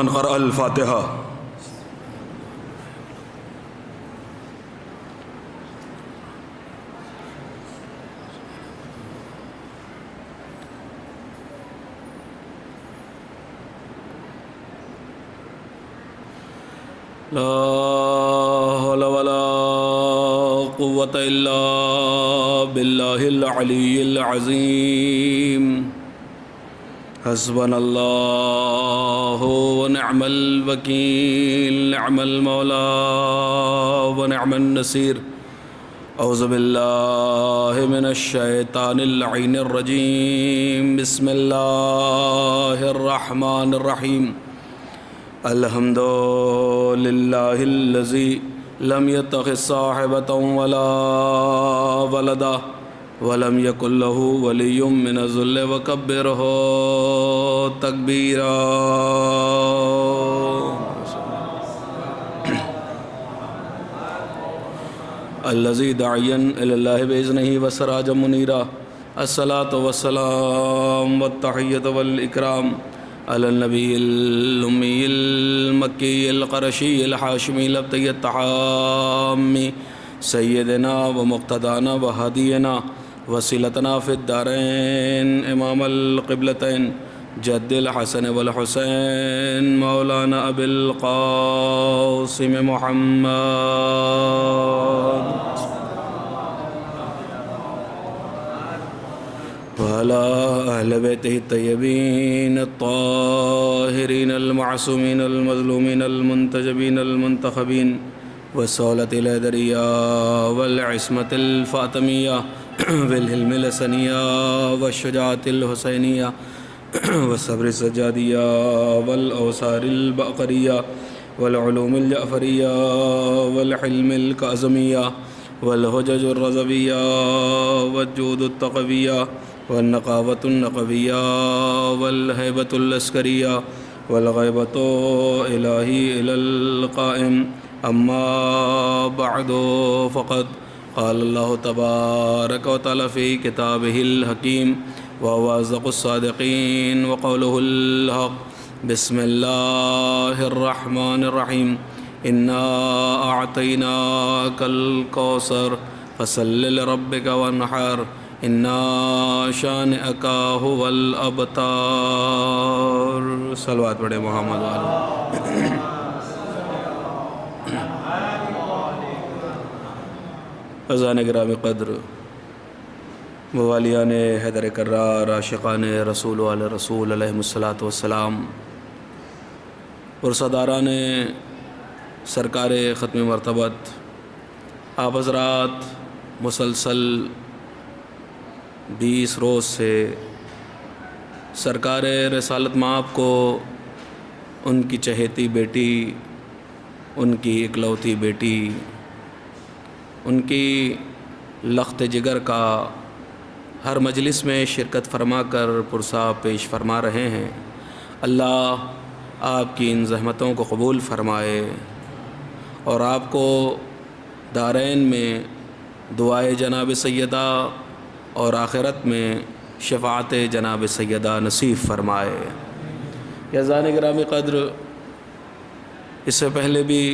من قرأ الفاتحہ. لا حول ولا قوة إلا بالله العلي العظيم. حسبنا الله ونعم الوكيل، نعم المولى ونعم النصير. أعوذ بالله من الشيطان اللعين الرجيم. بسم الله الرحمن الرحيم. الحمد لله الذي لم يتخذ صاحبة ولا ولدا ولم يكن له ولي من الذل وكبره تكبيرا. الذي داعيا إلى الله بإذنه وسراجا منيرا. الصلاة والسلام والتحية والإكرام على النبي الأمي المكي القرشي الحاشمي الأبطي التحامي سيدنا ومقتدانا وهدينا وسيلتنا في الدارين إمام القبلتين جد الحسن والحسين مولانا أبي القاسم محمد وعلى أهل بيته الطيبين الطاهرين المعصومين المظلومين المنتجبين المنتخبين والصولة الهدرية والعصمة الفاطمية والحلم الحسنية والشجاعة الحسينية والصبر السجادية والأوصار البقرية والعلوم الجعفرية والحلم الكاظمية والحجج الرضوية والجود التقوية والنقاوة النقوية والهيبة العسكرية والغيبة إلهي إلى القائم. أما بعد فقد قال الله تبارك وتعالى في كتابه الحكيم وهو أصدق الصادقين وقوله الحق. بسم الله الرحمن الرحيم. إنا أعطيناك الكوثر فصل لربك وانحر إن شانئك هو الأبتر. صلوات پڑھے محمد والے. عزیزان گرامی قدر، موالیان حیدر کرار، عاشقان رسول والے رسول علیہ الصلاۃ والسلام، اور صداران سرکار ختم مرتبت، آپ حضرات مسلسل 20 روز سے سرکار رسالت مآب کو ان کی چہیتی بیٹی، ان کی اکلوتی بیٹی، ان کی لخت جگر کا ہر مجلس میں شرکت فرما کر پرسا پیش فرما رہے ہیں. اللہ آپ کی ان زحمتوں کو قبول فرمائے اور آپ کو دارین میں دعائے جناب سیدہ اور آخرت میں شفاعت جناب سیدہ نصیب فرمائے. یزان گرامی قدر، اس سے پہلے بھی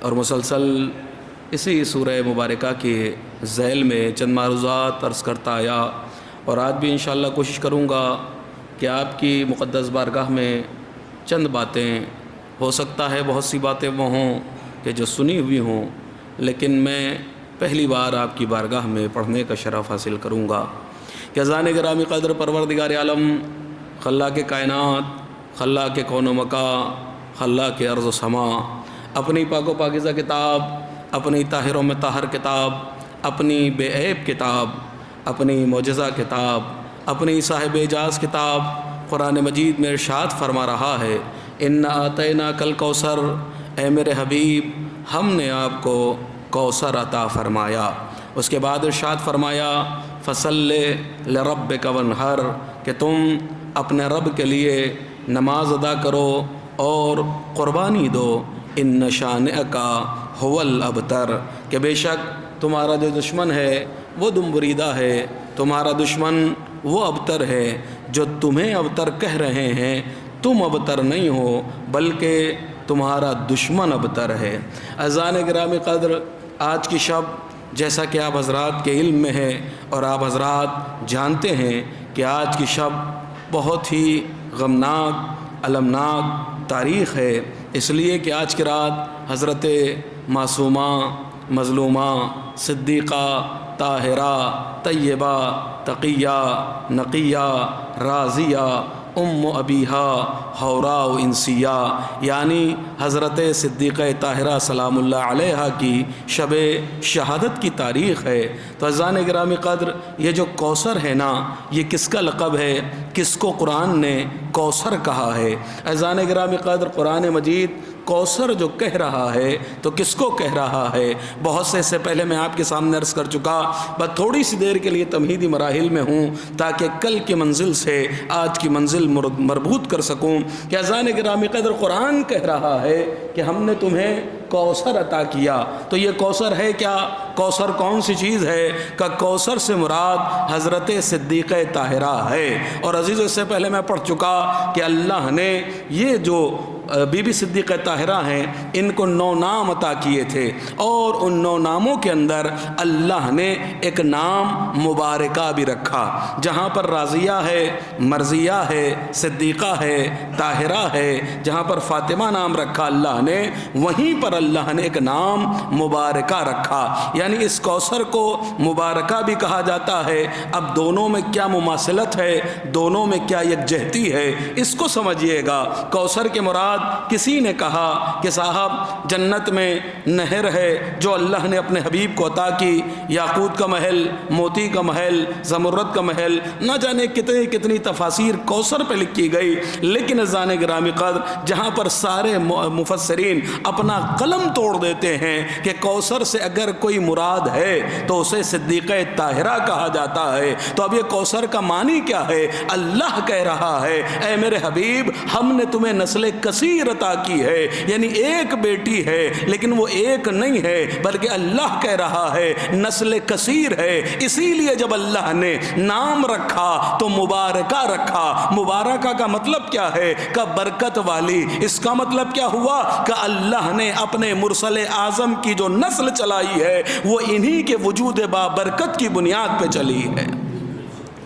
اور مسلسل اسی سورہ مبارکہ کے ذیل میں چند معروضات عرض کرتا آیا، اور آج بھی انشاءاللہ کوشش کروں گا کہ آپ کی مقدس بارگاہ میں چند باتیں، ہو سکتا ہے بہت سی باتیں وہ ہوں کہ جو سنی ہوئی ہوں، لیکن میں پہلی بار آپ کی بارگاہ میں پڑھنے کا شرف حاصل کروں گا. یزان گرامی قدر، پروردگار عالم، خلاق کائنات، خلاق کون و مکان، خلاق ارض و سما، اپنی پاک و پاکیزہ کتاب، اپنی طاہر و مطہر کتاب، اپنی بے عیب کتاب، اپنی معجزہ کتاب، اپنی صاحب اعجاز کتاب قرآن مجید میں ارشاد فرما رہا ہے، اِنَّا أَعْطَيْنَاكَ الْكَوْثَرَ، اے میرے حبیب ہم نے آپ کو کوثر عطا فرمایا. اس کے بعد ارشاد فرمایا، فَصَلِّ لِرَبِّكَ وَانْحَرْ، کہ تم اپنے رب کے لیے نماز ادا کرو اور قربانی دو. إِنَّ شَانِئَكَ هُوَ الْأَبْتَرُ، کہ بے شک تمہارا جو دشمن ہے وہ دم بریدہ ہے، تمہارا دشمن وہ ابتر ہے جو تمہیں ابتر کہہ رہے ہیں، تم ابتر نہیں ہو بلکہ تمہارا دشمن ابتر ہے۔ اذان گرامی قدر، آج کی شب جیسا کہ آپ حضرات کے علم میں ہے اور آپ حضرات جانتے ہیں کہ آج کی شب بہت ہی غمناک، المناک تاریخ ہے، اس لیے کہ آج کی رات حضرت معصومہ، مظلومہ، صدیقہ، طاہرہ، طیبہ، تقیہ، نقیہ، راضیہ، ام ابیہا، حوراء و انسیہ، یعنی حضرت صدیقہ طاہرہ سلام اللہ علیہا کی شب شہادت کی تاریخ ہے۔ تو اذان گرامی قدر، یہ جو کوثر ہے نا، یہ کس کا لقب ہے؟ کس کو قرآن نے کوثر کہا ہے؟ اذان گرامی قدر، قرآن مجید کوثر جو کہہ رہا ہے تو کس کو کہہ رہا ہے؟ بہت سے اس سے پہلے میں آپ کے سامنے عرض کر چکا، بس تھوڑی سی دیر کے لیے تمہیدی مراحل میں ہوں تاکہ کل کی منزل سے آج کی منزل مربوط کر سکوں کہ اذان گرامی قدر قرآن کہہ رہا ہے کہ ہم نے تمہیں کوثر عطا کیا۔ تو یہ کوثر ہے کیا؟ کوثر کون سی چیز ہے؟ کہ کوثر سے مراد حضرت صدیقہ طاہرہ ہے۔ اور عزیزو، اس سے پہلے میں پڑھ چکا کہ اللہ نے یہ جو بی بی صدیقہ طاہرہ ہیں، ان کو 9 نام عطا کیے تھے، اور ان 9 ناموں کے اندر اللہ نے ایک نام مبارکہ بھی رکھا۔ جہاں پر راضیہ ہے، مرضیہ ہے، صدیقہ ہے، طاہرہ ہے، جہاں پر فاطمہ نام رکھا اللہ نے، وہیں پر اللہ نے ایک نام مبارکہ رکھا، یعنی اس کوثر کو مبارکہ بھی کہا جاتا ہے۔ اب دونوں میں کیا مماثلت ہے، دونوں میں کیا یکجہتی ہے، اس کو سمجھیے گا۔ کوثر کے مراد کسی نے کہا کہ صاحب جنت میں نہر ہے جو اللہ نے اپنے حبیب کو عطا کی، یاقوت کا محل، موتی کا محل، زمرد کا محل، نہ جانے کتنی کتنی تفاسیر کوثر پہ لکھی گئی، لیکن اذان گرامی قدر جہاں پر سارے مفسرین اپنا قلم توڑ دیتے ہیں کہ کوثر سے اگر کوئی مراد ہے تو اسے صدیقہ طاہرہ کہا جاتا ہے۔ تو اب یہ کوثر کا معنی کیا ہے؟ اللہ کہہ رہا ہے اے میرے حبیب، ہم نے تمہیں نسل کثیر عطا کی ہے، یعنی ایک بیٹی ہے لیکن وہ ایک نہیں ہے بلکہ اللہ کہہ رہا ہے نسل کثیر ہے۔ اسی لیے جب اللہ نے نام رکھا تو مبارکہ رکھا۔ مبارکہ کا مطلب کیا ہے؟ کہ برکت والی۔ اس کا مطلب کیا ہوا؟ کہ اللہ نے اپنے مرسل اعظم کی جو نسل چلائی ہے وہ انہی کے وجود بابرکت کی بنیاد پہ چلی ہے۔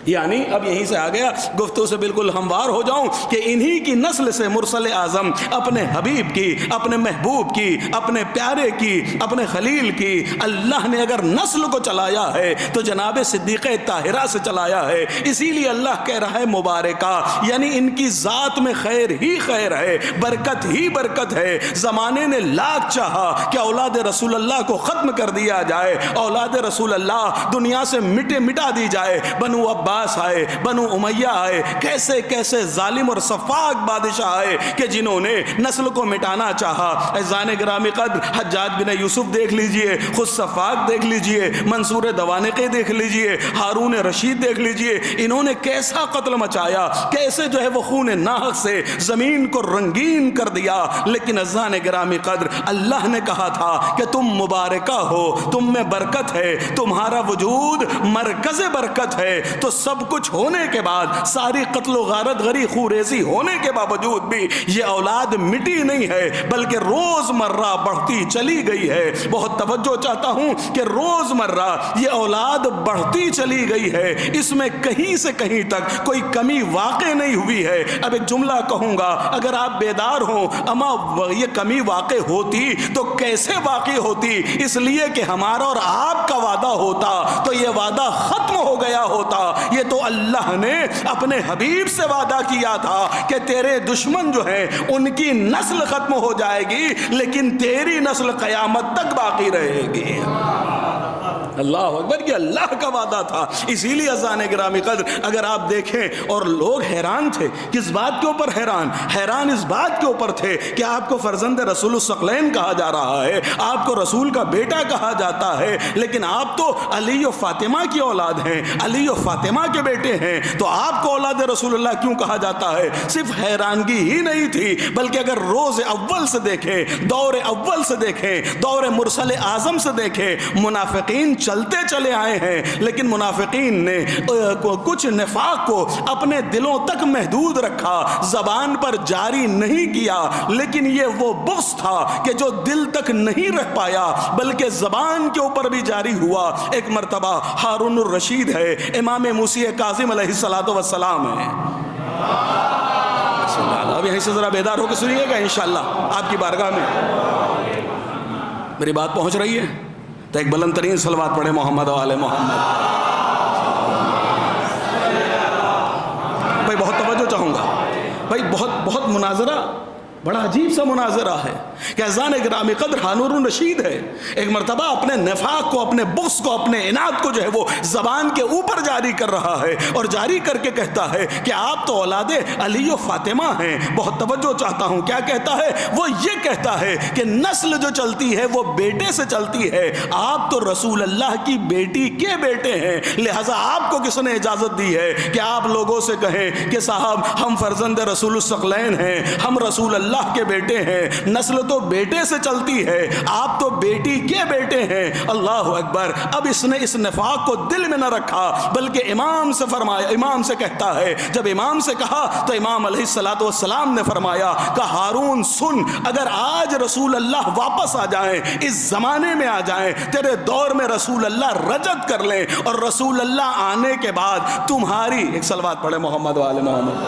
یعنی اب یہیں سے آ گیا، گفتگو سے بالکل ہموار ہو جاؤں کہ انہی کی نسل سے مرسل اعظم اپنے حبیب کی، اپنے محبوب کی، اپنے پیارے کی، اپنے خلیل کی اللہ نے اگر نسل کو چلایا ہے تو جناب صدیقہ طاہرہ سے چلایا ہے۔ اسی لیے اللہ کہہ رہا ہے مبارکہ، یعنی ان کی ذات میں خیر ہی خیر ہے، برکت ہی برکت ہے۔ زمانے نے لاکھ چاہا کہ اولاد رسول اللہ کو ختم کر دیا جائے، اولاد رسول اللہ دنیا سے مٹا دی جائے، بنو عباس آئے، بنو امیہ آئے، کیسے کیسے ظالم اور سفاک بادشاہ آئے کہ جنہوں نے نسل کو مٹانا چاہا۔ اذان گرامی قدر حجاج بن یوسف دیکھ لیجئے، خود سفاک دیکھ لیجئے، منصور دوانقی دیکھ لیجئے، ہارون رشید دیکھ لیجئے، انہوں نے کیسا قتل مچایا، کیسے جو ہے وہ خون ناحق سے زمین کو رنگین کر دیا۔ لیکن اذان گرامی قدر اللہ نے کہا تھا کہ تم مبارکہ ہو، تم میں برکت ہے، تمہارا وجود مرکز برکت ہے۔ تو سب کچھ ہونے کے بعد، ساری قتل و غارت غری خوریزی ہونے کے باوجود بھی یہ اولاد مٹی نہیں ہے بلکہ روز مرہ بڑھتی چلی گئی ہے۔ بہت توجہ چاہتا ہوں کہ روز مرہ یہ اولاد بڑھتی چلی گئی ہے، اس میں کہیں سے کہیں تک کوئی کمی واقع نہیں ہوئی ہے۔ اب ایک جملہ کہوں گا، اگر آپ بیدار ہوں، اما یہ کمی واقع ہوتی تو کیسے واقع ہوتی؟ اس لیے کہ ہمارا اور آپ کا وعدہ ہوتا تو یہ وعدہ ختم ہو گیا ہوتا۔ یہ تو اللہ نے اپنے حبیب سے وعدہ کیا تھا کہ تیرے دشمن جو ہیں ان کی نسل ختم ہو جائے گی لیکن تیری نسل قیامت تک باقی رہے گی۔ اللہ اکبر، یہ اللہ کا وعدہ تھا۔ اسی لیے اذان گرامی قدر اگر آپ دیکھیں، اور لوگ حیران تھے، کس بات کے اوپر حیران اس بات کے اوپر تھے کہ آپ کو فرزند رسول الثقلین کہا جا رہا ہے، آپ کو رسول کا بیٹا کہا جاتا ہے، لیکن آپ تو علی و فاطمہ کی اولاد ہیں، علی و فاطمہ کے بیٹے ہیں، تو آپ کو اولاد رسول اللہ کیوں کہا جاتا ہے؟ صرف حیرانگی ہی نہیں تھی، بلکہ اگر روز اول سے دیکھیں، دور اول سے دیکھیں، دور مرسل اعظم سے دیکھیں، منافقین چلتے چلے آئے ہیں، لیکن منافقین نے کچھ نفاق کو اپنے دلوں تک محدود رکھا، زبان پر جاری نہیں کیا، لیکن یہ وہ بغض تھا کہ جو دل تک نہیں رہ پایا بلکہ زبان کے اوپر بھی جاری ہوا۔ ایک مرتبہ ہارون الرشید ہے، امام موسی کاظم علیہ السلام ہے، اب یہیں سے ذرا بیدار ہو کے سنیے گا انشاءاللہ آپ کی بارگاہ میں میری بات پہنچ رہی ہے تو ایک بلند ترین صلوات پڑھے محمد و آل محمد۔ بھائی بہت توجہ چاہوں گا، بھائی بہت مناظرہ، بڑا عجیب سا مناظرہ ہے کہ اذان گرامی قدر ہارون الرشید ہے، ایک مرتبہ اپنے نفاق کو، اپنے بغض کو، اپنے اناد کو جو ہے وہ زبان کے اوپر جاری کر رہا ہے، اور جاری کر کے کہتا ہے کہ آپ تو اولاد علی و فاطمہ ہیں۔ بہت توجہ چاہتا ہوں، کیا کہتا ہے؟ وہ یہ کہتا ہے کہ نسل جو چلتی ہے وہ بیٹے سے چلتی ہے، آپ تو رسول اللہ کی بیٹی کے بیٹے ہیں، لہذا آپ کو کس نے اجازت دی ہے کہ آپ لوگوں سے کہیں کہ صاحب ہم فرزند رسول الثقلین ہیں، ہم رسول اللہ کے بیٹے ہیں، نسل تو بیٹے سے چلتی ہے، آپ تو بیٹی کے بیٹے ہیں۔ اللہ اکبر۔ اب اس نے اس نفاق کو دل میں نہ رکھا بلکہ امام سے فرمایا، امام سے کہتا ہے، جب امام سے کہا تو امام علیہ السلام نے فرمایا کہ ہارون سن، اگر آج رسول اللہ واپس آ جائیں، اس زمانے میں آ جائیں، تیرے دور میں رسول اللہ رجت کر لیں، اور رسول اللہ آنے کے بعد تمہاری، ایک صلوات پڑھے محمد و آل محمد۔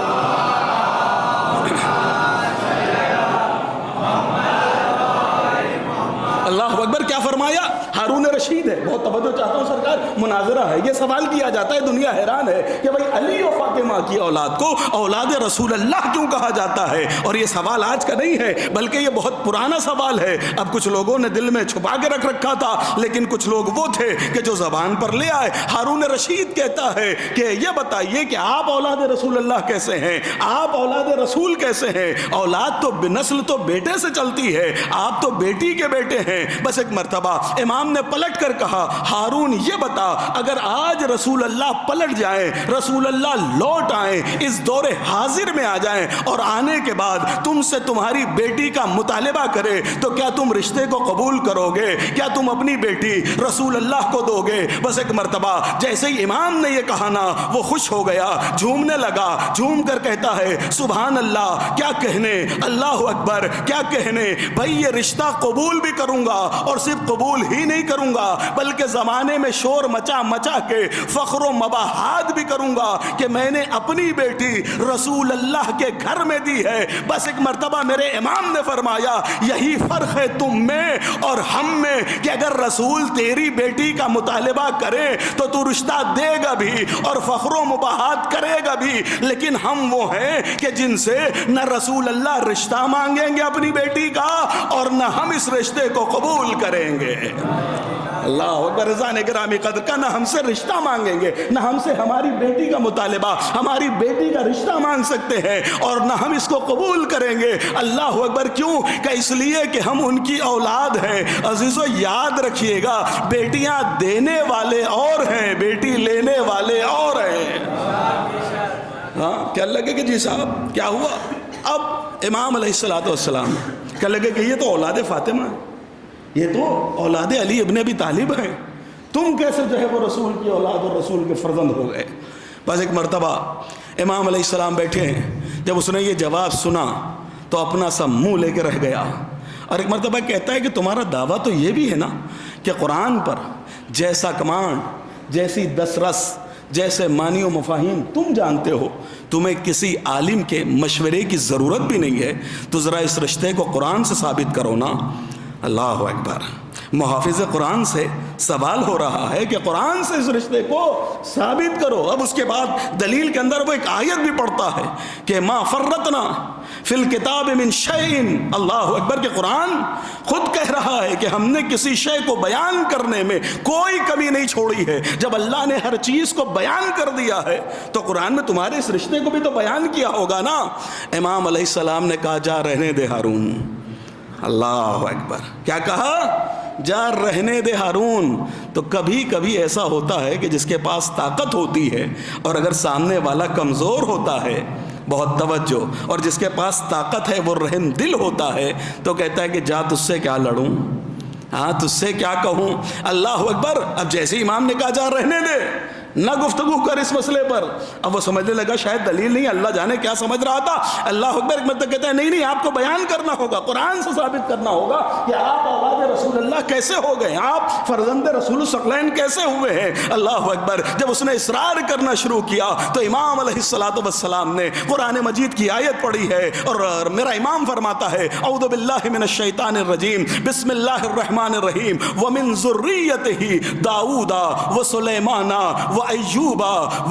اللہ اکبر۔ کیا فرمایا؟ ہارون رشید ہے، بہت توجہ چاہتا ہوں سرکار، مناظرہ ہے، یہ سوال کیا جاتا ہے، دنیا حیران ہے کہ بھئی علی و فاطمہ کی اولاد کو اولاد رسول اللہ کیوں کہا جاتا ہے؟ اور یہ سوال آج کا نہیں ہے بلکہ یہ بہت پرانا سوال ہے، اب کچھ لوگوں نے دل میں چھپا کے رکھ رکھا تھا، لیکن کچھ لوگ وہ تھے کہ جو زبان پر لے آئے۔ ہارون رشید کہتا ہے کہ یہ بتائیے کہ آپ اولاد رسول اللہ کیسے ہیں، آپ اولاد رسول کیسے ہیں؟ اولاد تو نسل تو بیٹے سے چلتی ہے، آپ تو بیٹی کے بیٹے ہیں۔ بس ایک مرتبہ امام نے پلٹ کر کہا، ہارون یہ بتا، اگر آج رسول اللہ پلٹ جائیں، رسول اللہ لوٹ آئیں، اس دور حاضر میں آ جائیں، اور آنے کے بعد تم سے تمہاری بیٹی کا مطالبہ کرے تو کیا تم رشتے کو قبول کرو گے؟ کیا تم اپنی بیٹی رسول اللہ کو دو گے؟ بس ایک مرتبہ جیسے ہی امام نے یہ کہا نا، وہ خوش ہو گیا، جھومنے لگا، جھوم کر کہتا ہے سبحان اللہ، کیا کہنے، اللہ اکبر، کیا کہنے، بھائی یہ رشتہ قبول بھی کروں گا، اور صرف قبول ہی نہیں کروں گا بلکہ زمانے میں شور مچا مچا کے فخر و مباحات بھی کروں گا کہ میں نے اپنی بیٹی رسول اللہ کے گھر میں دی ہے۔ بس ایک مرتبہ میرے امام نے فرمایا، یہی فرق ہے تم میں اور ہم میں کہ اگر رسول تیری بیٹی کا مطالبہ کرے تو تو رشتہ دے گا بھی اور فخر و مباحات کرے گا بھی، لیکن ہم وہ ہیں کہ جن سے نہ رسول اللہ رشتہ مانگیں گے اپنی بیٹی کا، اور نہ ہم اس رشتے کو قبول کریں گے۔ اللہ اکبر۔ رضان گرامی قدر کا، نہ ہم سے رشتہ مانگیں گے، نہ ہم سے ہماری بیٹی کا مطالبہ، ہماری بیٹی کا رشتہ مانگ سکتے ہیں، اور نہ ہم اس کو قبول کریں گے۔ اللہ اکبر۔ کیوں؟ کہ اس لیے کہ ہم ان کی اولاد ہیں۔ عزیزو یاد رکھیے گا، بیٹیاں دینے والے اور ہیں، بیٹی لینے والے اور ہیں۔ ہاں، کیا لگے کہ جی صاحب کیا ہوا؟ اب امام علیہ السلام کیا لگے کہ یہ تو اولاد فاطمہ ہے، یہ تو اولاد علی ابن ابی طالب ہیں، تم کیسے جو ہے وہ رسول کی اولاد اور رسول کے فرزند ہو گئے؟ بس ایک مرتبہ امام علیہ السلام بیٹھے ہیں، جب اس نے یہ جواب سنا تو اپنا سا منہ لے کے رہ گیا، اور ایک مرتبہ کہتا ہے کہ تمہارا دعویٰ تو یہ بھی ہے نا کہ قرآن پر جیسا کمانڈ، جیسی دسترس، جیسے معنی و مفاہیم تم جانتے ہو، تمہیں کسی عالم کے مشورے کی ضرورت بھی نہیں ہے، تو ذرا اس رشتے کو قرآن سے ثابت کرو نا۔ اللہ اکبر۔ محافظ قرآن سے سوال ہو رہا ہے کہ قرآن سے اس رشتے کو ثابت کرو۔ اب اس کے بعد دلیل کے اندر وہ ایک آیت بھی پڑھتا ہے کہ ما فرطنا فی الکتاب من شیء۔ اللہ اکبر۔ کہ قرآن خود کہہ رہا ہے کہ ہم نے کسی شے کو بیان کرنے میں کوئی کمی نہیں چھوڑی ہے۔ جب اللہ نے ہر چیز کو بیان کر دیا ہے تو قرآن میں تمہارے اس رشتے کو بھی تو بیان کیا ہوگا نا۔ امام علیہ السلام نے کہا جا رہنے دے ہارون۔ اللہ اکبر۔ کیا کہا؟ جا رہنے دے ہارون۔ تو کبھی کبھی ایسا ہوتا ہے کہ جس کے پاس طاقت ہوتی ہے اور اگر سامنے والا کمزور ہوتا ہے، بہت توجہ، اور جس کے پاس طاقت ہے وہ رحم دل ہوتا ہے، تو کہتا ہے کہ جا تجھ سے کیا لڑوں، ہاں تجھ سے کیا کہوں. اللہ اکبر. اب جیسے امام نے کہا جا رہنے دے, نہ گفتگو کر اس مسئلے پر. اب وہ سمجھنے لگا شاید دلیل نہیں, اللہ جانے کیا سمجھ رہا تھا. اللہ اکبر. ایک مطلب کہتا ہے نہیں آپ کو بیان کرنا ہوگا, قرآن سے ثابت کرنا ہوگا کہ آپ اولاد رسول اللہ کیسے ہو گئے, آپ فرزند رسول الثقلین کیسے ہوئے ہیں. اللہ اکبر. جب اس نے اصرار کرنا شروع کیا تو امام علیہ الصلوۃ والسلام نے قرآن مجید کی آیت پڑھی ہے, اور میرا امام فرماتا ہے اعوذ باللہ من الشیطان الرجیم بسم اللہ الرحمن الرحیم ومن ذریتہ داؤد وسلیمان وایوب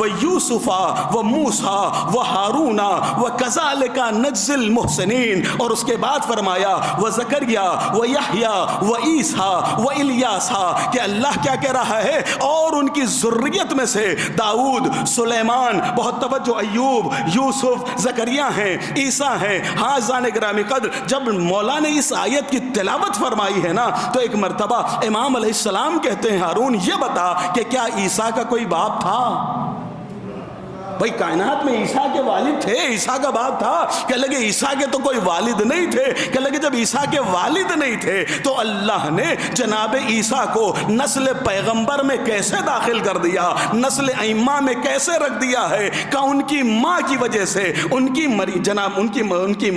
ویوسف وموسیٰ وہارون وکذالک نجزی المحسنین. اور اس کے بعد فرمایا وزکریا ویحییٰ وعیسیٰ والیاس, کہ اللہ کیا کہہ رہا ہے, اور ان کی ذریت میں سے داؤد, سلیمان, بہت توجہ, ایوب, یوسف, زکریا ہیں, عیسیٰ ہیں. ہاں زان گرامی قدر, جب مولا نے اس آیت کی تلاوت فرمائی ہے نا تو ایک مرتبہ امام علیہ السلام کہتے ہیں ہارون یہ بتا کہ کیا عیسیٰ کا کوئی باپ تھا؟ بھائی کائنات میں عیسیٰ کے والد تھے, عیسیٰ کا باپ تھا. کہ لگے عیسیٰ کے تو کوئی والد نہیں تھے. کہ لگے جب عیسیٰ کے والد نہیں تھے تو اللہ نے جناب عیسیٰ کو نسل پیغمبر میں کیسے داخل کر دیا, نسل ائمہ میں کیسے رکھ دیا ہے. کہ ان کی ماں کی وجہ سے, ان کی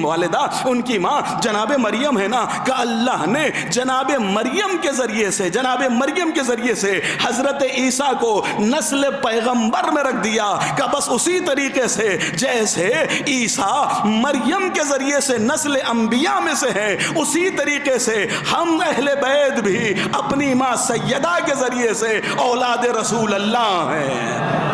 والدہ, ان کی ماں جناب مریم ہے نا, کہ اللہ نے جناب مریم کے ذریعے سے حضرت عیسیٰ کو نسل پیغمبر میں رکھ دیا. کہ بس اسی طریقے سے جیسے عیسیٰ مریم کے ذریعے سے نسل انبیاء میں سے ہیں, اسی طریقے سے ہم اہل بیت بھی اپنی ماں سیدہ کے ذریعے سے اولاد رسول اللہ ہیں.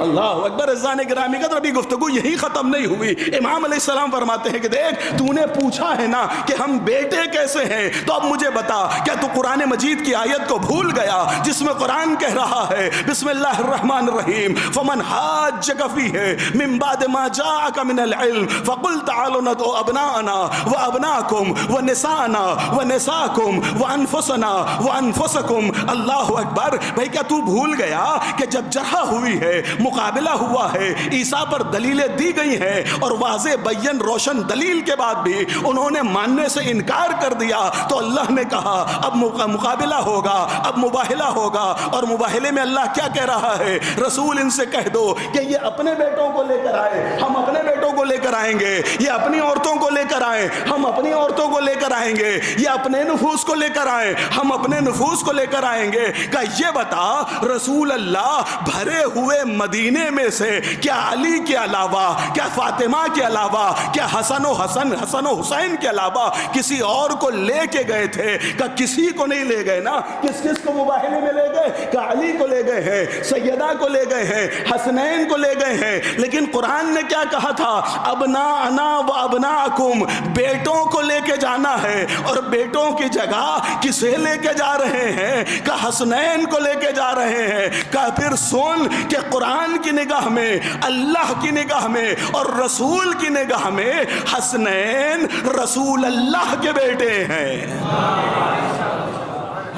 اللہ اکبر. عزیزان گرامی قدر, ابھی گفتگو یہی ختم نہیں ہوئی. امام علیہ السلام فرماتے ہیں کہ دیکھ تو نے پوچھا ہے نا کہ ہم بیٹے کیسے ہیں, تو اب مجھے بتا کیا تو قرآن مجید کی آیت کو بھول گیا جس میں قرآن کہہ رہا ہے بسم اللہ الرحمن الرحیم فمن حاجک فیہ من بعد ما جاءک من العلم فقل تعالوا ندعو ابناءنا وابناءکم ونساءنا ونساءکم وانفسنا وانفسکم. اللہ اکبر. بھائی کیا تو بھول گیا کہ جب جرح ہوئی ہے, مقابلہ ہوا ہے, عیسیٰ پر دلیلیں دی گئی ہیں, اور واضح بین روشن دلیل کے بعد بھی انہوں نے ماننے سے انکار کر دیا, تو اللہ نے کہا اب مقابلہ ہوگا, اب مباہلہ ہوگا. اور مباہلے میں اللہ کیا کہہ رہا ہے, رسول ان سے کہہ دو کہ یہ اپنے بیٹوں کو لے کر آئے, ہم اپنے بیٹوں کو لے کر آئیں گے. یہ اپنی عورتوں کو لے کر آئیں, ہم اپنی عورتوں کو لے کر آئیں گے. یہ اپنے نفوس کو لے کر آئیں, ہم اپنے نفوس کو لے کر آئیں گے. کہ یہ بتا رسول اللہ بھرے ہوئے مدینے میں سے کیا علی کے علاوہ, کیا فاطمہ کے علاوہ, کیا حسن و حسین کے علاوہ کسی اور کو لے کے گئے تھے؟ کہ کسی کو نہیں لے گئے نا. کس کو مباہلے میں لے گئے؟ کہ علی کو لے گئے ہیں, سیدہ کو لے گئے ہیں, حسنین کو لے گئے ہیں. لیکن قرآن نے کیا کہا تھا, ابناءنا و ابناءکم, بیٹوں کو لے کے جانا ہے. اور بیٹوں کی جگہ کسے لے کے جا رہے ہیں؟ کہ حسنین کو لے کے جا رہے ہیں. کہ پھر سن کہ قرآن کی نگاہ میں, اللہ کی نگاہ میں اور رسول کی نگاہ میں حسنین رسول اللہ کے بیٹے ہیں.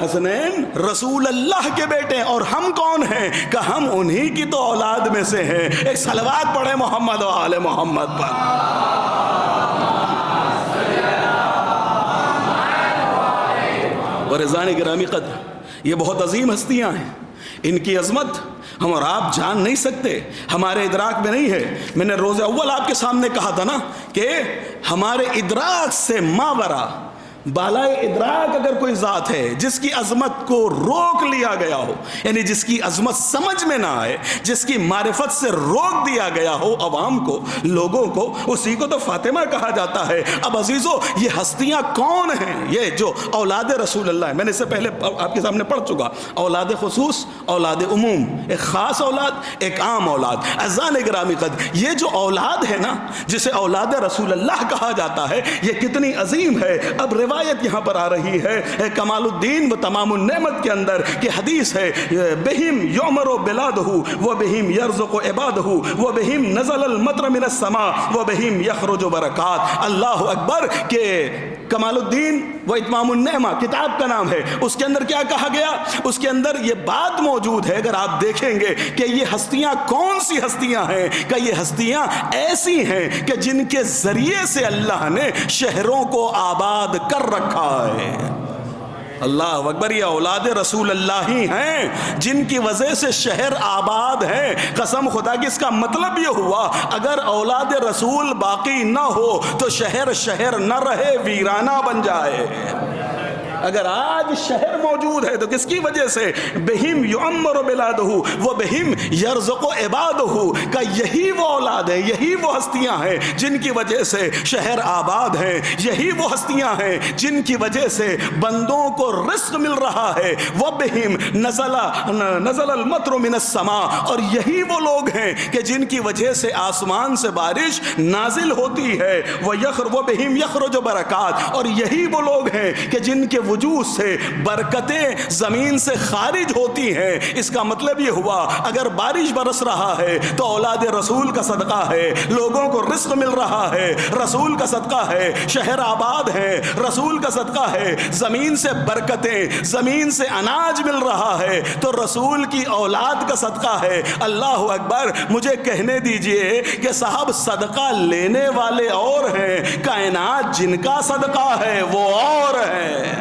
حسنین رسول اللہ کے بیٹے, اور ہم کون ہیں؟ کہ ہم انہی کی تو اولاد میں سے ہیں. ایک صلوات پڑھے محمد و آل محمد پر. اور عزیزان گرامی قدر, یہ بہت عظیم ہستیاں ہیں, ان کی عظمت ہم اور آپ جان نہیں سکتے, ہمارے ادراک میں نہیں ہے. میں نے روز اول آپ کے سامنے کہا تھا نا کہ ہمارے ادراک سے ماورا, بالائے ادراک اگر کوئی ذات ہے جس کی عظمت کو روک لیا گیا ہو, یعنی جس کی عظمت سمجھ میں نہ آئے, جس کی معرفت سے روک دیا گیا ہو عوام کو, لوگوں کو, اسی کو تو فاطمہ کہا جاتا ہے. اب عزیزو, یہ ہستیاں کون ہیں؟ یہ جو اولاد رسول اللہ ہے, میں نے اس سے پہلے آپ کے سامنے پڑھ چکا, اولاد خصوص, اولاد عموم, ایک خاص اولاد, ایک عام اولاد. عزیزان گرامی قدر, یہ جو اولاد ہے نا جسے اولاد رسول اللہ کہا جاتا ہے, یہ کتنی عظیم ہے. اب روایت یہاں پر آ رہی ہے کمال الدین و تمام النعمت کے اندر کہ حدیث ہے, بہم یعمر بلادہ و بہم یرزق عبادہ و بہم نزل المطر من السماء و بہم یخرج برکات. اللہ اکبر. کہ کمال الدین و اتمام النعمہ کتاب کا نام ہے, اس کے اندر کیا کہا گیا؟ اس کے اندر یہ بات موجود ہے, اگر آپ دیکھیں گے کہ یہ ہستیاں کون سی ہستیاں ہیں, کہ یہ ہستیاں ایسی ہیں کہ جن کے ذریعے سے اللہ نے شہروں کو آباد کر رکھا ہے. اللہ اکبر، یہ اولاد رسول اللہ ہی ہیں جن کی وجہ سے شہر آباد ہے. قسم خدا کی اس کا مطلب یہ ہوا اگر اولاد رسول باقی نہ ہو تو شہر نہ رہے، ویرانہ بن جائے. اگر آج شہر موجود ہے تو کس کی وجہ سے؟ بہم یعمر بلادہ وہ بہم یرزق عبادہ کا یہی وہ اولاد ہیں، یہی وہ ہستیاں ہیں جن کی وجہ سے شہر آباد ہیں، یہی وہ ہستیاں ہیں جن کی وجہ سے بندوں کو رزق مل رہا ہے. وہ بہم نزل المطر من السماء، اور یہی وہ لوگ ہیں کہ جن کی وجہ سے آسمان سے بارش نازل ہوتی ہے. وہ بہم یخرج برکات، اور یہی وہ لوگ ہیں کہ جن کے وجود سے برکتیں زمین سے خارج ہوتی ہیں. اس کا مطلب یہ ہوا اگر بارش برس رہا ہے تو اولاد رسول کا صدقہ ہے، لوگوں کو رزق مل رہا ہے، رسول کا صدقہ ہے، شہر آباد ہے، رسول کا صدقہ ہے، زمین سے برکتیں، زمین سے اناج مل رہا ہے تو رسول کی اولاد کا صدقہ ہے. اللہ اکبر. مجھے کہنے دیجئے کہ صاحب صدقہ لینے والے اور ہیں، کائنات جن کا صدقہ ہے وہ اور ہے.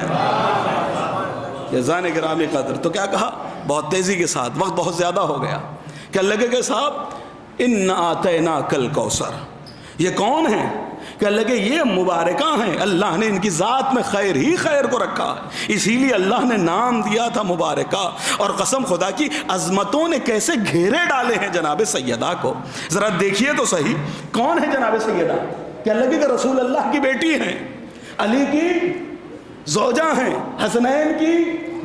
یزان گرامی قدر. تو کیا کہا؟ بہت تیزی کے ساتھ، وقت بہت زیادہ ہو گیا. کیا لگے کہ صاحب ان آتیناک الکوثر، یہ کون ہیں؟ کہ لگے یہ مبارکہ ہیں، اللہ نے ان کی ذات میں خیر ہی خیر کو رکھا ہے، اسی لیے اللہ نے نام دیا تھا مبارکہ. اور قسم خدا کی عظمتوں نے کیسے گھیرے ڈالے ہیں جناب سیدہ کو. ذرا دیکھیے تو صحیح کون ہے جناب سیدہ. کہ لگے کہ رسول اللہ کی بیٹی ہیں، علی کی زوجہ ہیں، حسنین کی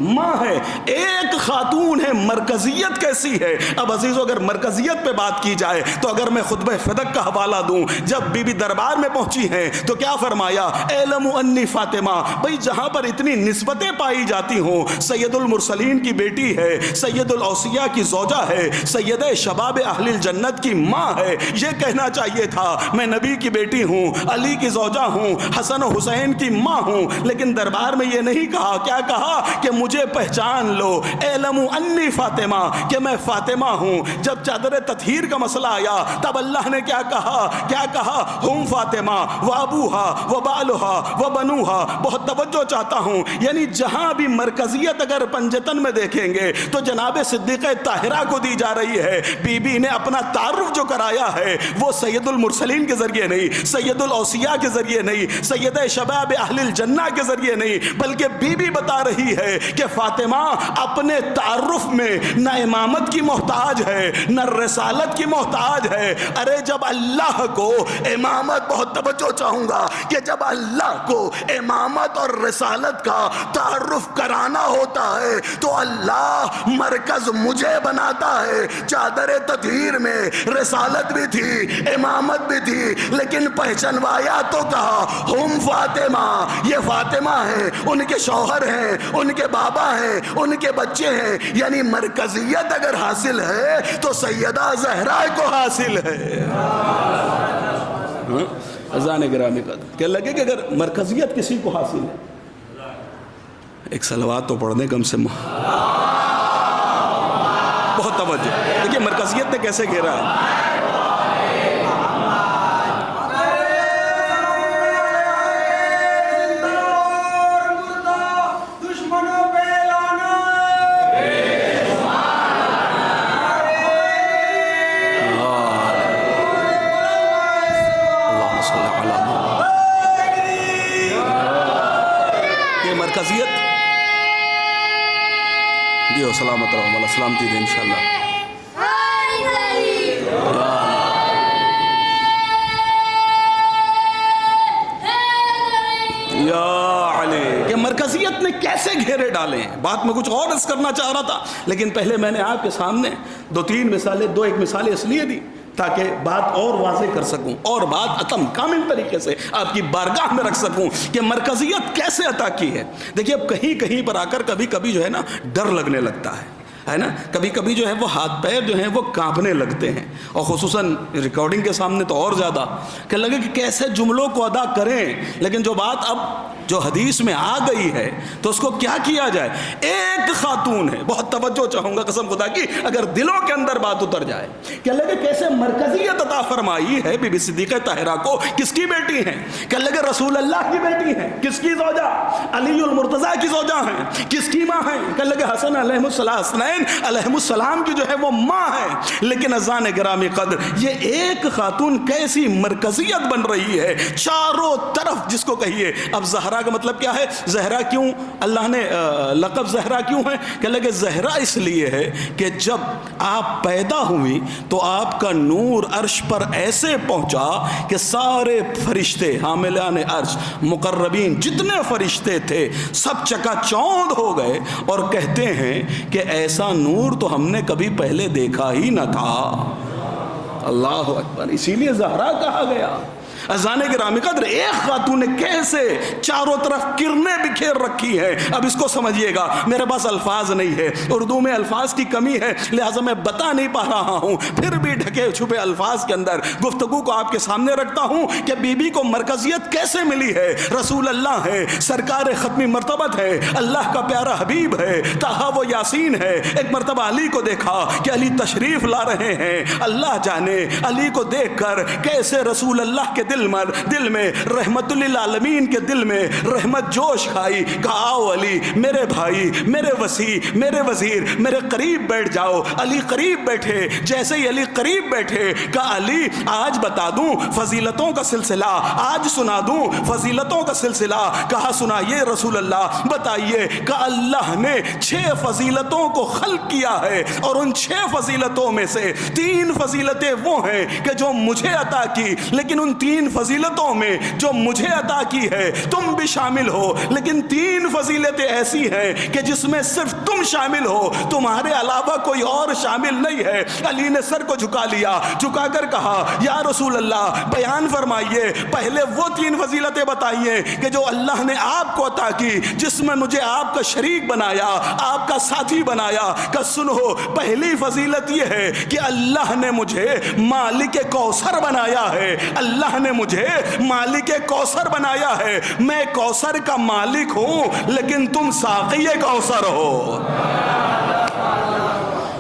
ماں ہے، ایک خاتون ہے. مرکزیت کیسی ہے؟ اب عزیزو اگر مرکزیت پہ بات کی جائے تو اگر میں خطبہ فدق کا حوالہ دوں، جب بی بی دربار میں پہنچی ہیں تو کیا فرمایا؟ اعلم انی فاطمہ. بھئی جہاں پر اتنی نسبتیں پائی جاتی ہوں، سید المرسلین کی بیٹی ہے، سید الاوصیاء کی زوجہ ہے، سید شباب اہل الجنت کی ماں ہے، یہ کہنا چاہیے تھا میں نبی کی بیٹی ہوں، علی کی زوجہ ہوں، حسن و حسین کی ماں ہوں. لیکن دربار میں یہ نہیں کہا. کیا کہا؟ کہ مجھے پہچان لو، اعلم انی فاطمہ، کہ میں فاطمہ ہوں. جب چادر تطہیر کا مسئلہ آیا تب اللہ نے کیا کہا؟ کیا کہا؟ ہم فاطمہ و ابوہا و بالہا و بنوہا. بہت توجہ چاہتا ہوں، یعنی جہاں بھی مرکزیت اگر پنجتن میں دیکھیں گے تو جناب صدیقہ طاہرہ کو دی جا رہی ہے. بی بی نے اپنا تعارف جو کرایا ہے وہ سید المرسلین کے ذریعے نہیں، سید الاوصیاء کے ذریعے نہیں، سید شباب اہل الجنہ کے ذریعے نہیں، بلکہ بی بی بتا رہی ہے کہ فاطمہ اپنے تعارف میں نہ امامت کی محتاج ہے نہ رسالت کی محتاج ہے. ارے جب اللہ کو امامت، بہت توجہ چاہوں گا کہ جب اللہ کو امامت اور رسالت کا تعارف کرانا ہوتا ہے تو اللہ مرکز مجھے بناتا ہے. چادر تطہیر میں رسالت بھی تھی، امامت بھی تھی، لیکن پہچنوایا تو کہا ہم فاطمہ، یہ فاطمہ ہیں، ان کے شوہر ہیں، ان کے بابا ہیں، ان کے بچے ہیں. یعنی مرکزیت اگر حاصل ہے تو سیدہ زہرا کو حاصل ہے. اذان گرامی قدر. کیا لگے کہ اگر مرکزیت کسی کو حاصل ہے، ایک صلوات تو پڑھنے کم سے بہت توجہ. دیکھیے مرکزیت نے کیسے گھیرا ہے. مرکزیت جی ہو سلامت رہو، والا سلامتی دے انشاءاللہ. یا علی کہ مرکزیت نے کیسے گھیرے ڈالے ہیں. بات میں کچھ اور عرض کرنا چاہ رہا تھا، لیکن پہلے میں نے آپ کے سامنے ایک مثالیں اس لیے دی تاکہ بات اور واضح کر سکوں اور بات اتم کامل طریقے سے آپ کی بارگاہ میں رکھ سکوں کہ مرکزیت کیسے عطا کی ہے. دیکھیے اب کہیں کہیں پر آ کر کبھی کبھی جو ہے نا ڈر لگنے لگتا ہے. ہے نا. کبھی کبھی جو ہے وہ ہاتھ پیر جو ہیں وہ کانپنے لگتے ہیں, اور خصوصاً ریکارڈنگ کے سامنے تو اور زیادہ, کہ لگے کہ کیسے جملوں کو ادا کریں. لیکن جو بات اب جو حدیث میں آ گئی ہے تو اس کو کیا کیا جائے. ایک خاتون ہے, بہت توجہ چاہوں گا قسم خدا کی, اگر دلوں کے اندر بات اتر جائے, کہ لگے کیسے مرکزیت عطا فرمائی ہے بی بی صدیقہ طاہرہ کو. کس کی بیٹی ہیں؟ کہ لگے رسول اللہ کی بیٹی ہیں. کس کی زوجہ؟ علی المرتضیٰ کی زوجہ ہیں. کس کی ماں ہیں؟ کہ لگے حسن علیہ السلام کی جو ہے وہ ماں ہے. لیکن اذان گرامی قدر, یہ ایک خاتون کیسی مرکزیت بن رہی ہے چاروں طرف, جس کو کہیے. اب زہرا کا مطلب کیا ہے؟ زہرا کیوں اللہ نے لقب زہرا کیوں ہے؟ کہ لگے زہرا اس لیے ہے کہ جب آپ پیدا ہوئی تو آپ کا نور عرش پر ایسے پہنچا کہ سارے فرشتے, حاملان عرش, مقربین, جتنے فرشتے تھے سب چکا چوند ہو گئے اور کہتے ہیں کہ ایسا نور تو ہم نے کبھی پہلے دیکھا ہی نہ تھا. اللہ اکبر. اسی لیے زہرا کہا گیا. اذان گرامی قدر, ایک خاتون نے کیسے چاروں طرف کرنیں بکھیر رکھی ہیں. اب اس کو سمجھیے گا, میرے پاس الفاظ نہیں ہے, اردو میں الفاظ کی کمی ہے, لہٰذا میں بتا نہیں پا رہا ہوں. پھر بھی ڈھکے چھپے الفاظ کے اندر گفتگو کو آپ کے سامنے رکھتا ہوں کہ بی بی کو مرکزیت کیسے ملی ہے. رسول اللہ ہے, سرکار ختمی مرتبت ہے, اللہ کا پیارا حبیب ہے, طٰہٰ و یاسین ہے. ایک مرتبہ علی کو دیکھا کہ علی تشریف لا رہے ہیں. اللہ جانے علی کو دیکھ کر کیسے رسول اللہ کے دل میں رحمت للعالمین کے دل میں رحمت جوش کھائی. کہا آؤ علی میرے بھائی, میرے وسیع, میرے وزیر, میرے قریب بیٹھ جاؤ. علی قریب بیٹھے. جیسے ہی علی قریب بیٹھے, کہا علی آج بتا دوں فضیلتوں کا سلسلہ, آج سنا دوں فضیلتوں کا سلسلہ. کہا سنائیے رسول اللہ, بتائیے. کہ اللہ نے 6 فضیلتوں کو خلق کیا ہے, اور ان 6 فضیلتوں میں سے 3 فضیلتیں وہ ہیں کہ جو مجھے عطا کی, لیکن ان 3 فضیلتوں میں جو مجھے عطا کی ہے تم بھی شامل ہو. لیکن 3 فضیلتیں ایسی ہیں کہ جس میں صرف تم شامل ہو, تمہارے علاوہ کوئی اور شامل نہیں ہے. علی نے سر کو جھکا لیا, جھکا کر کہا یا رسول اللہ بیان فرمائیے, پہلے وہ 3 فضیلتیں بتائیے کہ جو اللہ نے آپ کو عطا کی, جس میں مجھے آپ کا شریک بنایا, آپ کا ساتھی بنایا. کہ سنو, پہلی فضیلت یہ ہے کہ اللہ نے مجھے مالک کوثر بنایا ہے. اللہ نے مجھے مالک کوثر بنایا ہے. میں کوثر کا مالک ہوں, لیکن تم ساقی کوثر ہو.